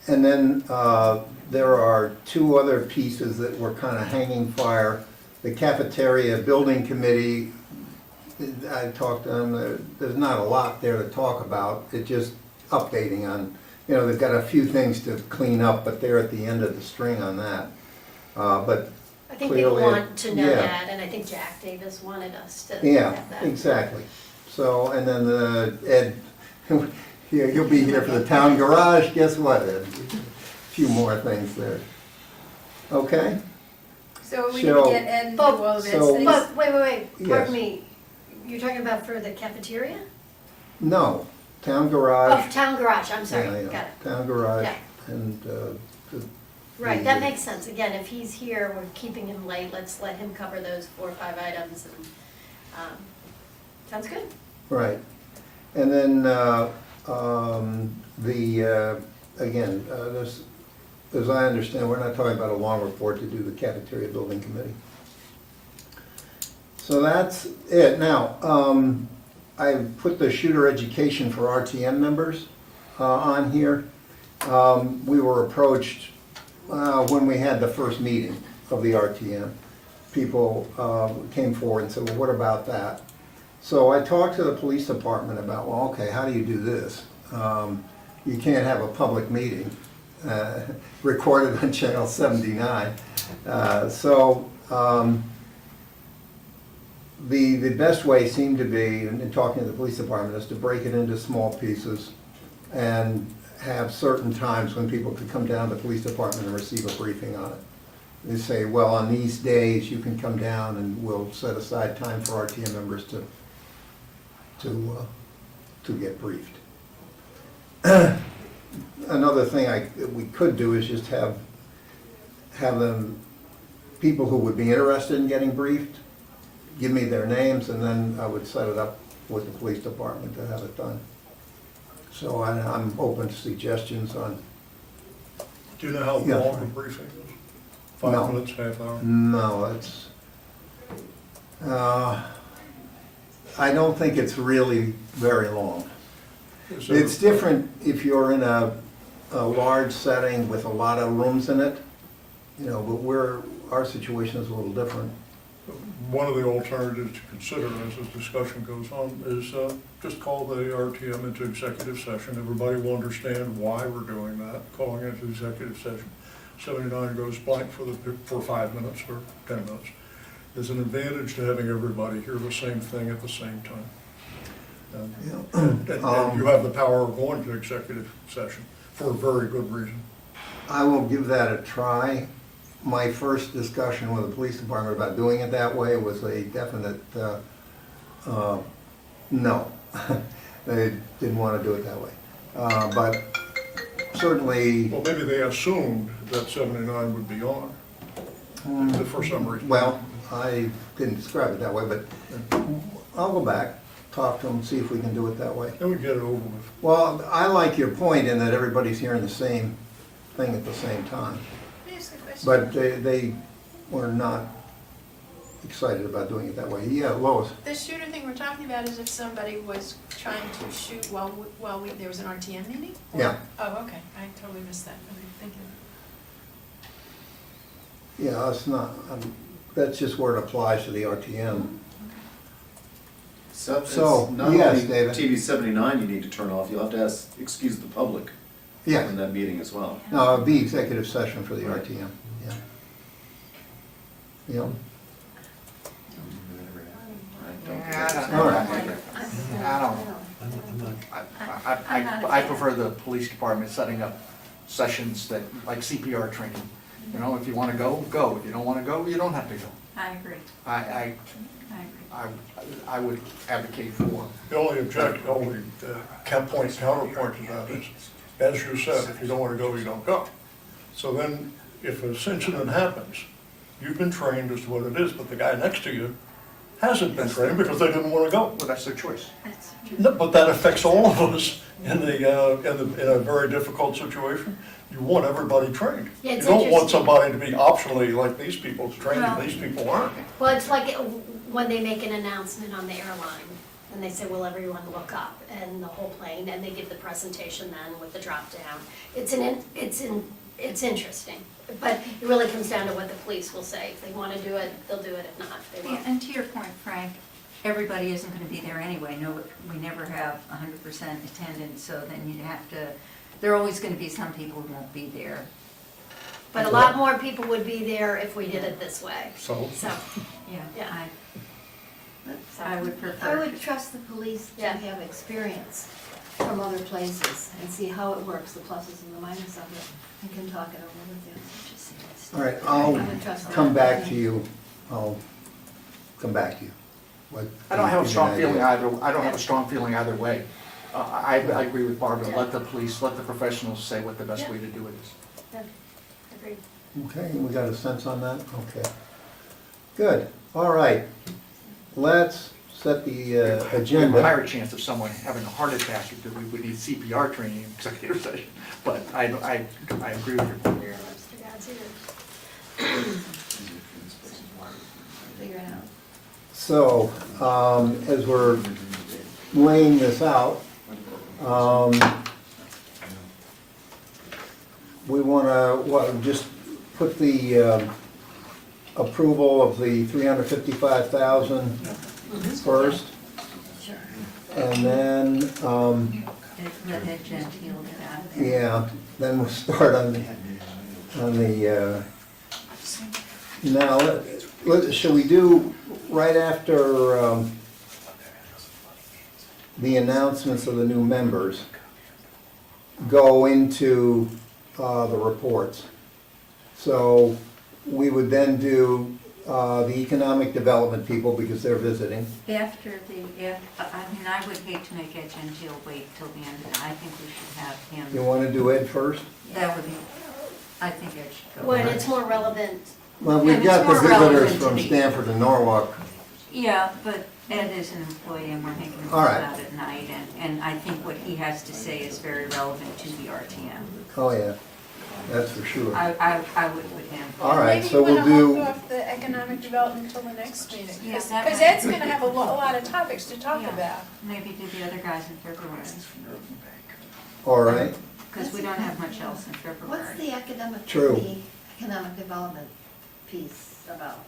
and then there are two other pieces that were kind of hanging fire. The cafeteria building committee, I talked to them, there's not a lot there to talk about. It just updating on, they've got a few things to clean up, but they're at the end of the string on that. But I think people clearly, want to know yeah. that, and I think Jack Davis wanted us to yeah, have that. exactly. So, and then Ed, you'll be here for the town garage, guess what, Ed? A few more things there. Okay? So we So- can get Ed and do all of Ed's So- things. But, wait, Yes. pardon me, you're talking about for the cafeteria? No, town Oh, garage. town garage, I'm Yeah, sorry, yeah, got it. Town garage Yeah. and, Right, that makes sense. Again, if he's here, we're keeping him late, let's let him cover those 4 or 5 items and, sounds good. right. And then, again, as I understand, we're not talking about a long report to do the cafeteria building committee. So that's it. Now, I put the shooter education for RTM members on here. We were approached when we had the first meeting of the RTM. People came forward and said, well, what about that? So I talked to the police department about, well, okay, how do you do this? You can't have a public meeting recorded on Channel 79. The best way seemed to be, in talking to the police department, is to break it into small pieces and have certain times when people could come down to the police department and receive a briefing on it. They say, well, on these days, you can come down and we'll set aside time for RTM members to get briefed. Another thing we could do is just have them people who would be interested in getting briefed, give me their names, and then I would set it up with the police department to have it done. So I'm open to suggestions on, Do you know how Yeah. long the briefing is? No. 5 minutes, half hour? no, it's, I don't think it's really very long. Is there- It's different if you're in a large setting with a lot of rooms in it, you know, but our situation is a little different. One of the alternatives to consider as this discussion goes on is just call the RTM into executive session. Everybody will understand why we're doing that, calling it into executive session. 79 goes blank for 5 minutes or 10 minutes. There's an advantage to having everybody hear the same thing at the same time. And you have the power of going to executive session for a very good reason. I will give that a try. My first discussion with the police department about doing it that way was a definite no. They didn't want to do it that way. But certainly, Well, maybe they assumed that 79 would be on for some reason. well, I didn't describe it that way, but I'll go back, talk to them, see if we can do it that way. Then we get it over with. Well, I like your point in that everybody's hearing the same thing at the same time. Can I ask a question? But they were not excited about doing it that way. Yeah, Lois? The shooter thing we're talking about is if somebody was trying to shoot while there was an RTM meeting? Or- Yeah. Oh, okay, I totally missed that, okay, thank you. Yeah, that's not, that's just where it applies to the RTM. So, So, it's not yes, only David. TV 79 you need to turn off, you'll have to excuse the public Yeah, in that meeting as well. no, it'd be executive session for the RTM, yeah. Yeah, all right. I don't, I prefer the police department setting up sessions that, like CPR training. You know, if you want to go, go. If you don't want to go, you don't have to go. I agree. I would advocate for. The only counterpoint to that is, as you said, if you don't want to go, you don't go. So then, if this incident happens, you've been trained as to what it is, but the guy next to you hasn't been trained because they didn't want to go. Well, that's their choice. That's No, but that affects all of us in a very difficult situation. You want everybody trained. Yeah, You it's don't want interesting. somebody to be optionally like these people trained and Well- these people aren't. Well, it's like when they make an announcement on the airline, and they say, will everyone look up, and the whole plane, and they give the presentation then with the drop down. It's interesting, but it really comes down to what the police will say. If they want to do it, they'll do it. If not, they Yeah, won't. and to your point, Frank, everybody isn't gonna be there anyway. No, we never have 100% attendance, so then you have to, there are always gonna be some people who won't be there. But a lot more people would be there if we did it this way. So, So, Yeah, Yeah. I would I prefer. would trust the police to Yeah. have experience from other places and see how it works, the pluses and the minuses of it, and can talk it over with you. All right, I I'll would trust come that. back to you. I'll come back to you. I don't have a Give you strong an feeling idea. either, I don't have a strong feeling either way. I agree with Barbara, let the police, let the professionals say what the best way to do it is. agreed. Okay, we got a sense on that? Okay. Good, all right. Let's set the We have a agenda. higher chance of someone having a heart attack if we would need CPR training in executive session. But I agree with your point. Figure it out. So, as we're laying this out, we want to, just put the approval of the 355,000 first, Sure. and then, Let Ed Gentile get out of there. yeah, then we'll start on the, now, shall we do right after the announcements of the new members, go into the reports? So we would then do the economic development people because they're visiting. After I would hate to make Ed Gentile wait till the end of it. I think we should have him. You want to do Ed first? That would be, I think Ed should go. When it's more relevant Well, we've And got it's the more visitors relevant to from the- Stanford and Norwalk. Yeah, but Ed is an employee and we're thinking All right. about it at night, and I think what he has to say is very relevant to the RTM. Oh, yeah, that's for sure. I would put him. All right, so Maybe you we'll wanna do, hold off the economic development until the next meeting, Yeah, because that might- Ed's gonna have a lot of topics to talk Yeah. about. Maybe do the other guys in February, all right, because we don't have much else in February. What's the True. economic development piece about?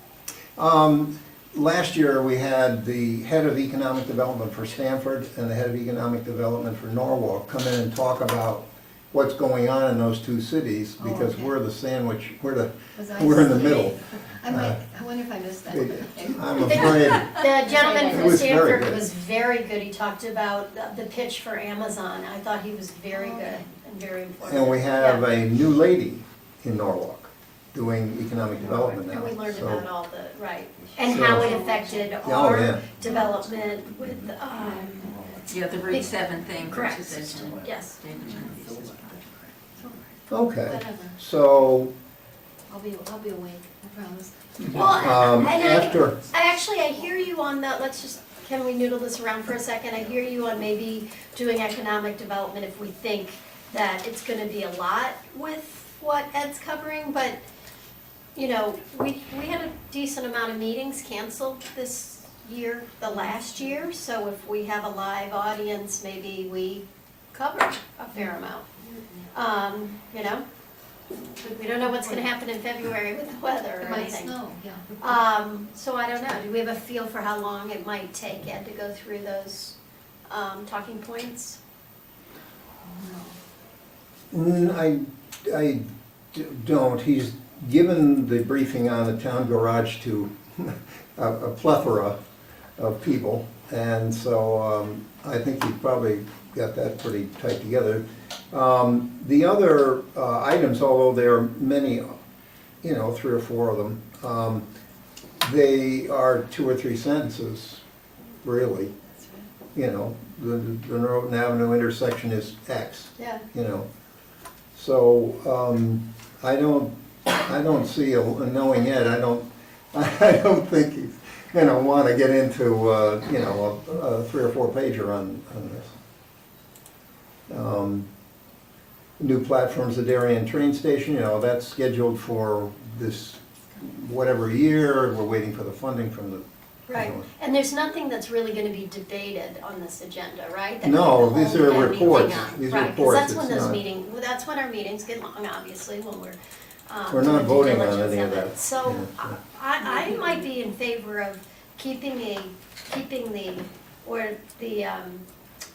Last year, we had the head of economic development for Stanford and the head of economic development for Norwalk come in and talk about what's going on in those two cities, Oh, because okay. we're the sandwich, we're Was in the middle. I wonder if I missed that. I'm afraid, The gentleman It from was very Stanford good. was very good. He talked about the pitch for Amazon. I thought he was very good and very informative. and we have Yeah. a new lady in Norwalk doing economic development now. And we learned so- about all the, right, and So- how it affected Oh, our yeah. development with, Yeah, the Route 7 thing correct, versus Edgemont. yes. Okay, Whatever, so, I'll be awake, I promise. Well, and after, I hear you on that, can we noodle this around for a second? I hear you on maybe doing economic development if we think that it's gonna be a lot with what Ed's covering, but, you know, we had a decent amount of meetings canceled this year, the last year, so if we have a live audience, maybe we cover a fair amount. You know, we don't know what's gonna happen in February with the weather It or might anything. snow, yeah. So I don't know, do we have a feel for how long it might take Ed to go through those, talking points? I don't. He's given the briefing on the town garage to a plethora of people, and so I think he probably got that pretty tight together. The other items, although there are many, you know, 3 or 4 of them, they are 2 or 3 sentences, really. You know, the Norton Avenue intersection is X, Yeah. you know. So, I don't see, knowing Ed, I don't think he's gonna wanna get into, you know, a 3 or 4 pager on this. New platforms at Darien train station, you know, that's scheduled for this whatever year, we're waiting for the funding from the. Right, and there's nothing that's really gonna be debated on this agenda, right? That No, we these can are hold anything reports. on. These are Right, 'cause reports. that's when It's those not- meetings, well, that's when our meetings get long, obviously, when we're, We're doing not due voting on diligence any of it. that. So, Yeah, I might be in favor of keeping the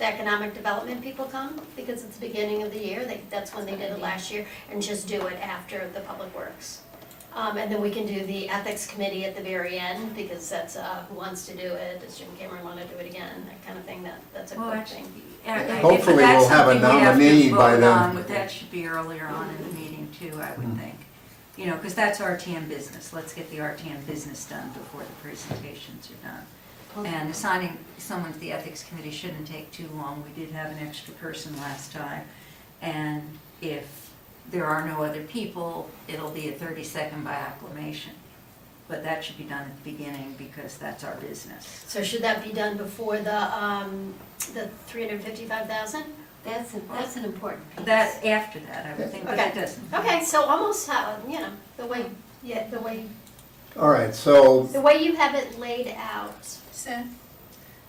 economic development people come, because it's the beginning of the year, that's when they did it last year, and just do it after the public works. And then we can do the ethics committee at the very end, because that's, who wants to do it, does Jim Cameron wanna do it again, that kind of thing, that's a Well, quick actually, thing. Hopefully we'll have a nominee by then. But that should be earlier on in the meeting too, I Hmm. would think. You know, because that's RTM business. Let's get the RTM business done before the presentations are done. And assigning someone to the ethics committee shouldn't take too long. We did have an extra person last time. And if there are no other people, it'll be a 30-second by acclamation. But that should be done at the beginning because that's our business. So should that be done before the 355,000? That's an important piece. That, after that, I would think, but it Okay. doesn't. Okay, so almost how, you know, the way All right, so, you have it laid out. Seth,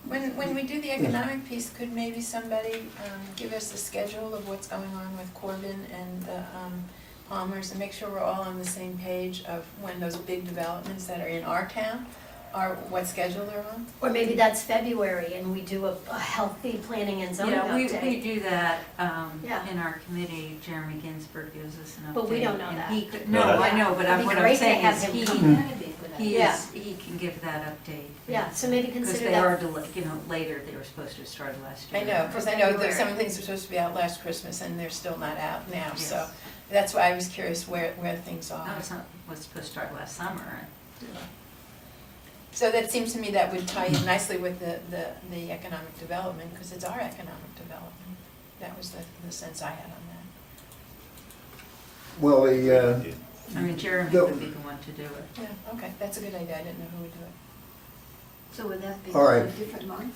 when we do the economic piece, could maybe somebody give us a schedule of what's going on with Corbin and the Palmers, and make sure we're all on the same page of when those big developments that are in our town are, what schedule they're on? Or maybe that's February and we do a healthy planning and zoning Yeah, we update. do that Yeah. in our committee. Jeremy Ginsburg gives us an update. But we don't know and that. he could- No, No, that's- I know, but It'd be what great I'm to saying have is him he, come. That'd be a good idea. Yeah. he can give that update. Yeah, so maybe Because consider they are, that. you know, later, they were supposed to have started last year. I know, because I know that some things were supposed to be out last Christmas and they're still not out now, so Yes. that's why I was curious where things No, are. it's not, was supposed to start last summer. So that seems to me that would tie in nicely with the economic development, because it's our economic development. That was the sense I had on that. well, I mean, Jeremy The- would be the one to do it. Yeah, okay, that's a good idea, I didn't know who would do it. So would that be All right. a different month?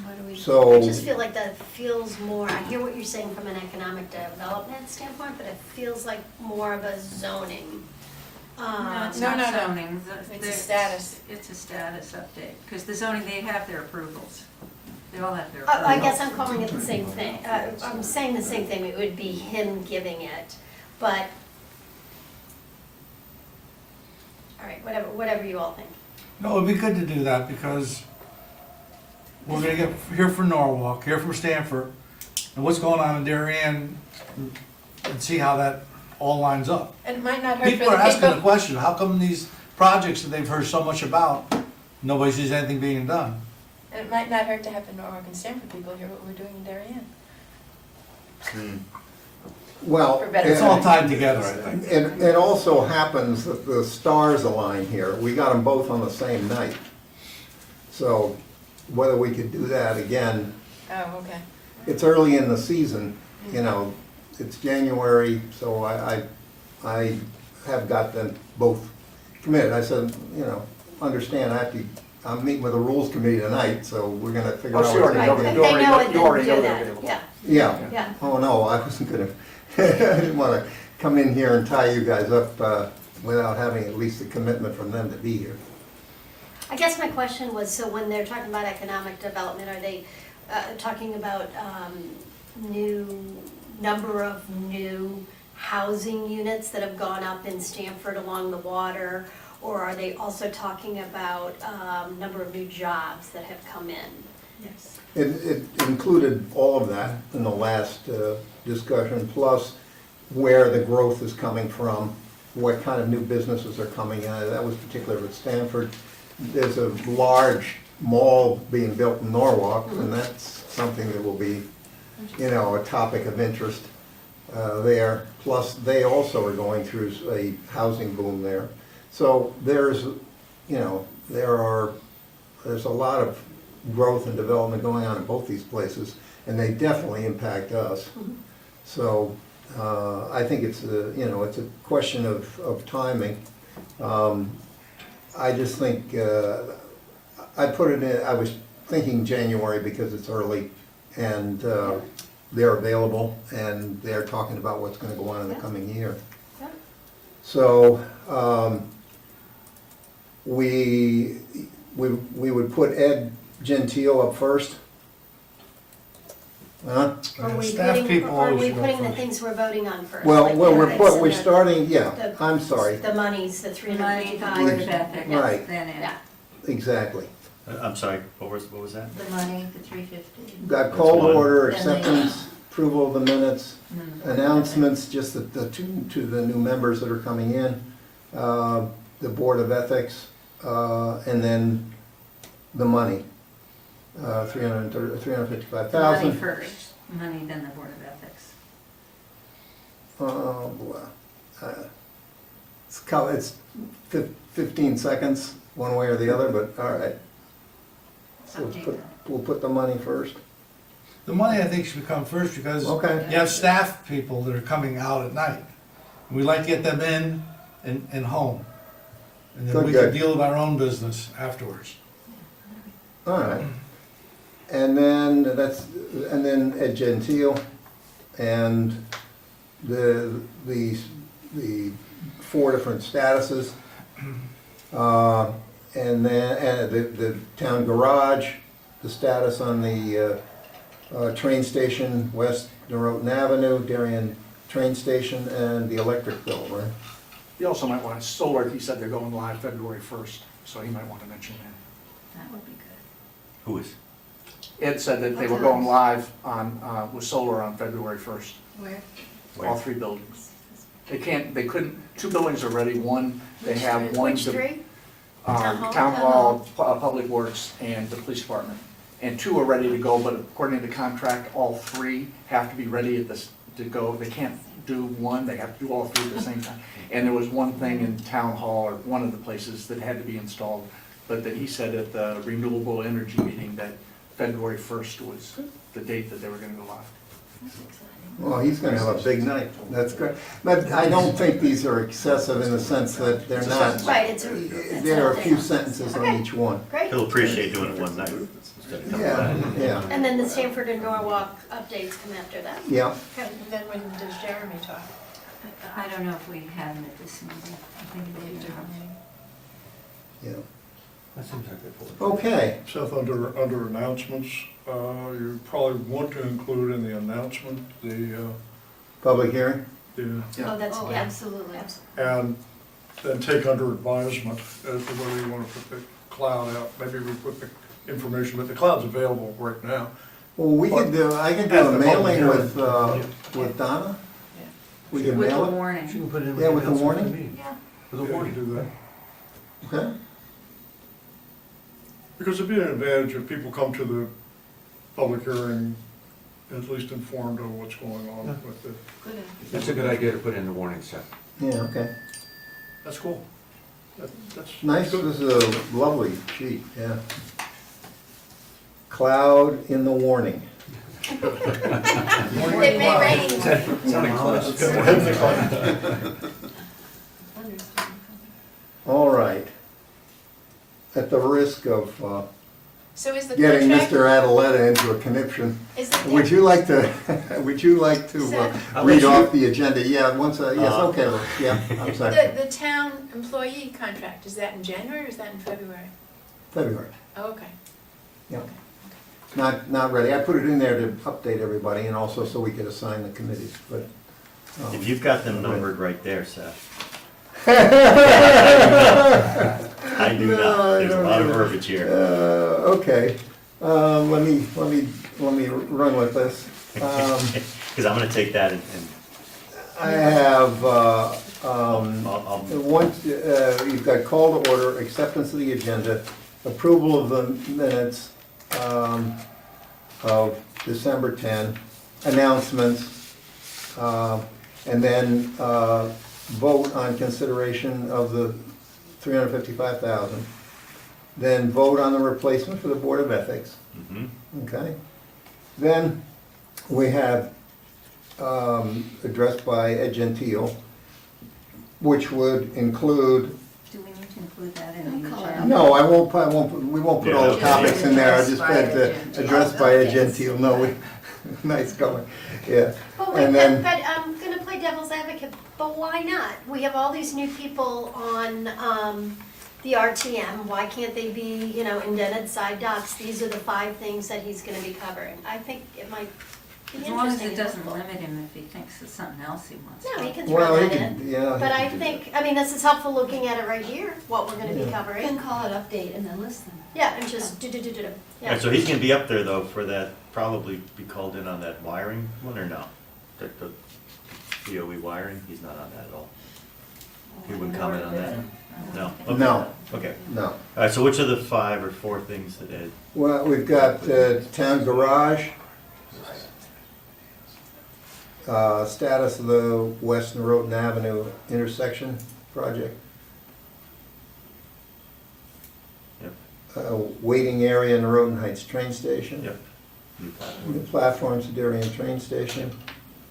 What do we? So. I just feel like that feels more, I hear what you're saying from an economic development standpoint, but it feels like more of a zoning. No, it's No, not no, no. zoning. It's a status. It's a status update, because the zoning, they have their approvals. They all have their I approvals. guess I'm calling it the same thing. I'm saying the same thing, it would be him giving it, but, all right, whatever you all think. No, it'd be good to do that because we're gonna get, hear from Norwalk, hear from Stanford, and what's going on in Darien, and see how that all lines up. And it might not hurt for the People are asking the people. question, how come these projects that they've heard so much about, nobody sees anything being done? And it might not hurt to have the Norwalk and Stanford people hear what we're doing in Darien. Well, For better It's all tied together, I think. it also happens that the stars align here. We got them both on the same night. So whether we could do that again, Oh, okay. it's early in the season, you know, it's January, so I have got them both committed. I said, you know, understand, I'm meeting with the Rules Committee tonight, so we're gonna figure Oh, out. so you what's already gonna know- be- They know it, you already then know do they're that, available. yeah, Yeah. yeah. Oh, no, I wasn't gonna, I didn't wanna come in here and tie you guys up without having at least a commitment from them to be here. I guess my question was, so when they're talking about economic development, are they talking about number of new housing units that have gone up in Stamford along the water? Or are they also talking about number of new jobs that have come in? Yes. It included all of that in the last discussion, plus where the growth is coming from, what kind of new businesses are coming in. That was particular with Stanford. There's a large mall being built in Norwalk, and that's something that will be, you know, a topic of interest there. Plus, they also are going through a housing boom there. So there's, you know, there's a lot of growth and development going on in both these places, and they definitely impact us. So I think it's a, you know, it's a question of timing. I just think, I put it in, I was thinking January because it's early, and they're available, and they're talking about what's gonna go on in the coming year. Yeah. So, we would put Ed Gentile up first. Huh? Or are we Staff putting, people or are always we should go putting the first. things we're voting on first? Well, like we're ethics and we're the- starting, yeah, the- I'm sorry, The monies, the The money, the 355. board of ethics, Right. then it. Yeah. exactly. I'm sorry, what was that? The money, the 350. Got call to one. order, Then they- acceptance, approval of the minutes, Mm. announcements, just to the new members that are coming in, the Board of Ethics, and then the money, The 355,000. money first, money, then the board of ethics. Oh, boy. It's 15 seconds, one way or the other, but all right. It's up to you. We'll put the money first. The money, I think, should come first because Okay. you have staff people that are coming out at night. We like to get them in and home. And then Good, we can good. deal with our own business afterwards. All right. And then Ed Gentile and the 4 different statuses. And then the town garage, the status on the train station, West Norotan Avenue, Darien train station, and the electric bill, right? You also might want, solar, he said they're going live February 1st, so he might want to mention that. That would be good. Who is? Ed said that they were going live on, with solar on February 1st, Where? Where? all 3 buildings. They couldn't, 2 buildings are ready, one, they have one. Which 3? Town Hall, Public Works, and the Police Department. And 2 are ready to go, but according to the contract, all 3 have to be ready to go. They can't do one, they have to do all 3 at the same time. And there was one thing in Town Hall, or one of the places, that had to be installed, but that he said at the renewable energy meeting that February 1st was the date that they were gonna go live. Well, he's gonna have a big night, that's good. But I don't think these are excessive in the sense that they're not, Right, it's a. there are a few sentences on each one. Great. He'll appreciate doing it one night instead of coming Yeah, back. yeah, And then the Stanford and Norwalk updates come after that. yeah. And then when does Jeremy talk? I don't know if we have them at this meeting. I think they do. Yeah. That seems like a good point. Okay, Seth, under announcements, you probably want to include in the announcement the, public hearing? Oh, that's, Oh, yeah. absolutely. and then take under advisement as to whether you want to put the cloud out. Maybe we put the information, but the cloud's available right now. Well, we could do, I could do At a the mailing public with Donna? Yeah. We can With the mail it? She warning. can put it in Yeah, with the announcement warning? for the meeting. Yeah. With the Yeah, warning. do that. Okay, Because it'd be an advantage if people come to the public hearing at least informed of what's going on with it. Good. That's a good idea to put in the warning, Seth. yeah, okay. That's cool. That's Nice, good. this is a lovely sheet, yeah. Cloud in the warning. It may rain. Sounding close. All right. At the risk of So is the getting contract, Mr. Adaletta into a conniption, is the, would you like to, would you like to I'll read let you- off the agenda? Yeah, once, yes, okay, Lou. Yeah, I'm sorry. the town employee contract, is that in January or is that in February? February, Oh, okay. yeah. Not ready. I put it in there to update everybody and also so we could assign the committees, but. If you've got them numbered right there, Seth. I do No, not. I There's a don't lot of either. verbiage here. Okay, let me run with this. Because I'm gonna take that and I have, I'll once, you've got call to order, acceptance of the agenda, approval of the minutes of December 10, announcements, and then vote on consideration of the $355,000. Then vote on the replacement for the Board of Ethics. Mhm. Okay. Then we have addressed by Ed Gentile, which would include, Do we need to include that in the I'll call it agenda? out. no, we won't put all the Yeah, topics in there, I just Addressed by put Ed Gentile. addressed by Ed Okay. Gentile, no, nice going, yeah. But wait, And then, but I'm gonna play devil's advocate, but why not? We have all these new people on, the RTM, why can't they be, you know, indented side docs? These are the 5 things that he's gonna be covering. I think it might be As long as interesting it and doesn't helpful. limit him if he thinks it's something else he wants. No, he can well, throw he that in. could, yeah. he But I could do think, I mean, this is helpful looking at it right here, what we're gonna be Yeah. You covering. can call it update and then list them. Yeah, and just do. All Yeah. right, so he's gonna be up there though for that, probably be called in on that wiring one or no? The DOE wiring, he's not on that at all. He wouldn't comment on that? No? that. Okay. No, Okay. no. All right, so which are the 5 or 4 things that Ed? Well, we've got town garage, status of the West Norotan Avenue intersection project. Yep. Waiting area in Norotan Heights train station. Yep. New platform. New platforms at Darien train station.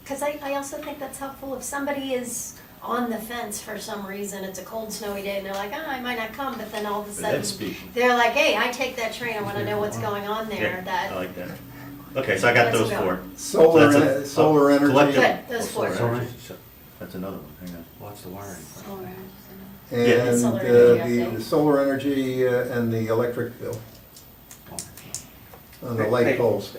Because I also think that's helpful if somebody is on the fence for some reason, it's a cold snowy day, and they're like, I might not come, but then all of a But sudden, Ed's speaking. they're like, hey, I take that train, I want to know what's going on there, Yeah, I that, like that. Okay, so I got Let's those go. 4. Solar, So that's a- solar energy. collective- good, those 4. Solar energy. That's another one, hang on. Watch the wiring. And Solar energy the update. solar energy and the electric bill on the light poles.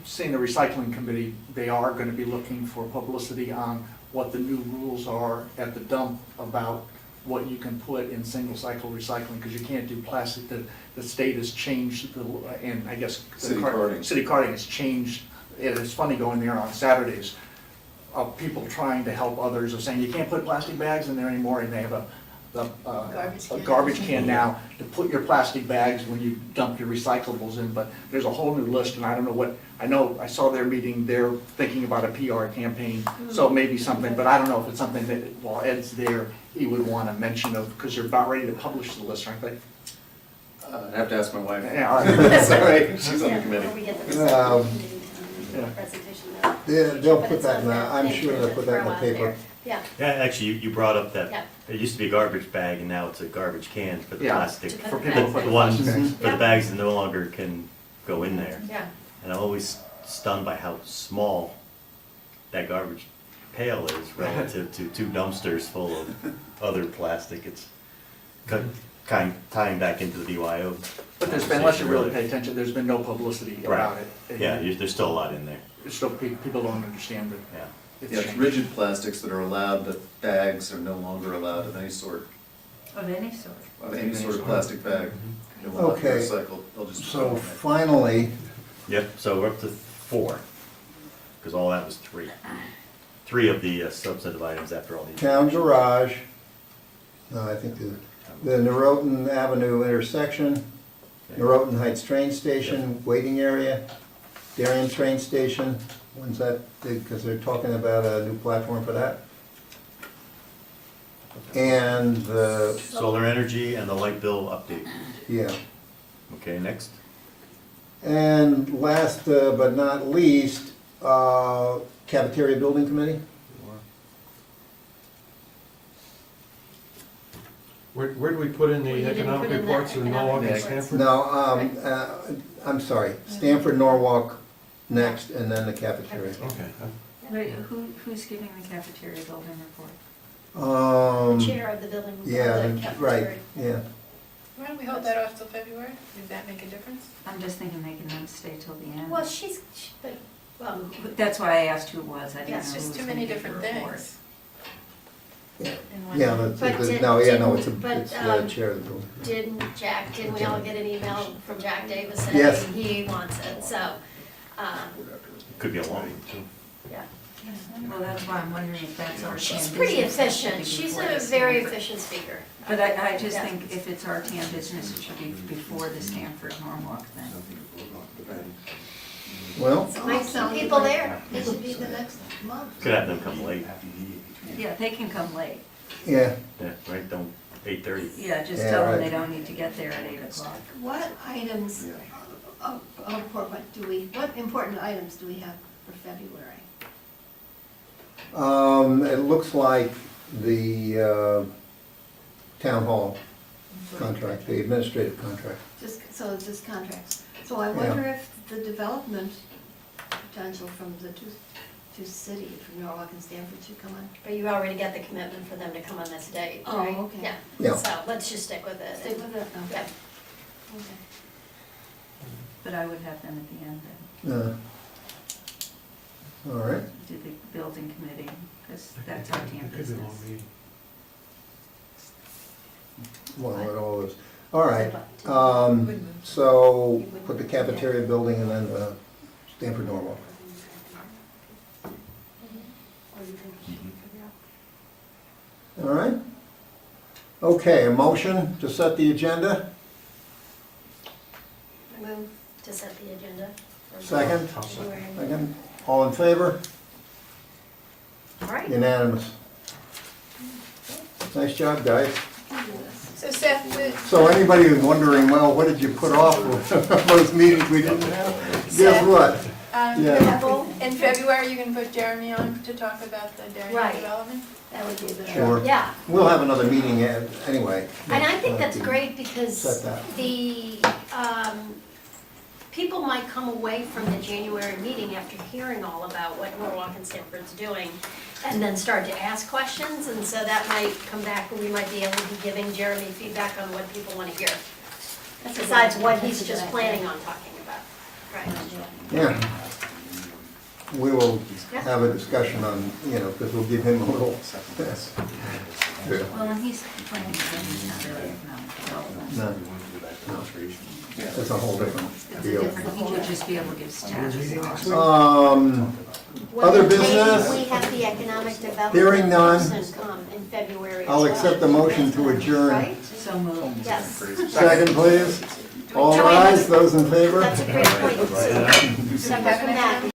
Seeing the recycling committee, they are gonna be looking for publicity on what the new rules are at the dump about what you can put in single-cycle recycling, because you can't do plastic. The state has changed, and I guess. City carding. City carding has changed. It is funny going there on Saturdays, of people trying to help others, of saying, you can't put plastic bags in there anymore, and they have a Garbage a can. garbage can now to put your plastic bags when you dump your recyclables in, but there's a whole new list, and I don't know what, I saw their meeting, they're thinking about a PR campaign, so maybe something, but I don't know if it's something that, while Ed's there, he would want to mention of, because they're about ready to publish the list, aren't they? I'd have to ask my wife. Yeah, all right. Sorry, she's on the Yeah, committee. where we get the Um, recycling. Yeah. presentation. They'll But put it's that in, not I'm bad sure they'll put that in the throw out paper. there. Yeah, Yeah, actually, you brought up Yeah. that, it used to be a garbage bag and now it's a garbage can for the Yeah. plastic. To put For the people to bags put The ones, bags. for the bags that no longer can go in there. yeah. And I'm always stunned by how small that garbage pail is relative to 2 dumpsters full of other plastic. It's tying back into the BYO. But there's been, unless you really pay attention, there's been no publicity about Right. it. Yeah, there's still a lot in there, Still, people don't understand that yeah. Yeah, it's rigid plastics that are allowed, but bags are no longer allowed of any sort, Of any sort. of any sort of plastic bag. They will not be Okay. recycled, they'll just. So finally, Yep, so we're up to 4, because all that was 3. 3 of the substantive items after all these. town garage, no, I think the Norotan Avenue intersection, Norotan Heights train station, waiting area, Darien train station, when's that, because they're talking about a new platform for that. And the, Solar energy and the light bill update. yeah. Okay, next. And last but not least, cafeteria building committee. Where did we put in Well, the you didn't economic put in the reports of Norwalk and economic Stanford? No, I'm sorry, Stanford, Norwalk next, and then the cafeteria. Okay. Wait, who's giving the cafeteria building report? Chair of the building. Yeah, the right, cafeteria. yeah. Why don't we hold that off till February? Does that make a difference? I'm just thinking they can then stay till the end. Well, well, That's why I asked who it was, I didn't know It's who just was too gonna many give the different report. things. Yeah. in one Yeah, day. that's, But did- no, yeah, no, didn't- it's the but, chair of the building. didn't we all get an email from Jack Davis Yes. saying he wants it, so, Could be a long one, too. yeah. Well, that's why I'm wondering if that's RTM She's business. pretty that should be efficient, she's before a the very Stanford. efficient speaker. But I just Yeah. think if it's RTM business, it should be before the Stanford Norwalk then. Well, Might keep people there. It should be the next month. Could have them come late. Yeah, they can come late. yeah, Yeah, right, don't, 8:30. Yeah, just Yeah, tell them right. they don't need to get there at 8 o'clock. What items of important what important items do we have for February? it looks like the town hall contract, the administrative contract. Just contracts. So I wonder if the development potential from the two cities, from Norwalk and Stanford, should come on. But you already got the commitment for them to come on this date, Oh, right? okay. Yeah, Yeah. so let's just stick with it. Stick with it? Yeah. Okay. But I would have them at the end then, All right, do the building committee, because that's RTM business. well, it all is, all right. So put the cafeteria building and then the Stanford Norwalk. All right? Okay, a motion to set the agenda, Move to set the agenda. for second, February. second, all in favor? All right. Unanimous. Nice job, guys. So Seth, So anybody who's wondering, well, what did you put off those meetings we didn't have? Guess what? Yeah. in February, you're gonna put Jeremy on to talk about the Darien Right. development? That would be the. Sure. Yeah, We'll have another meeting anyway. and I think that's great because Set that. the, people might come away from the January meeting after hearing all about what Norwalk and Stanford's doing and then start to ask questions, and so that might come back, and we might be able to be giving Jeremy feedback on what people want to hear. Besides what he's just planning on talking about. Right. Yeah. We will have a discussion on, because we'll give him a little. Well, and he's planning, but he's not really economic development. No, it's a whole different It's a deal. different, he would just be able to give stats. Other Well, business? We have the economic development. Hearing none. person come in February as I'll well. accept the motion to adjourn. Right? So moved. Yes. Second, please. All rise, those in favor? That's a great point. So, separate from that,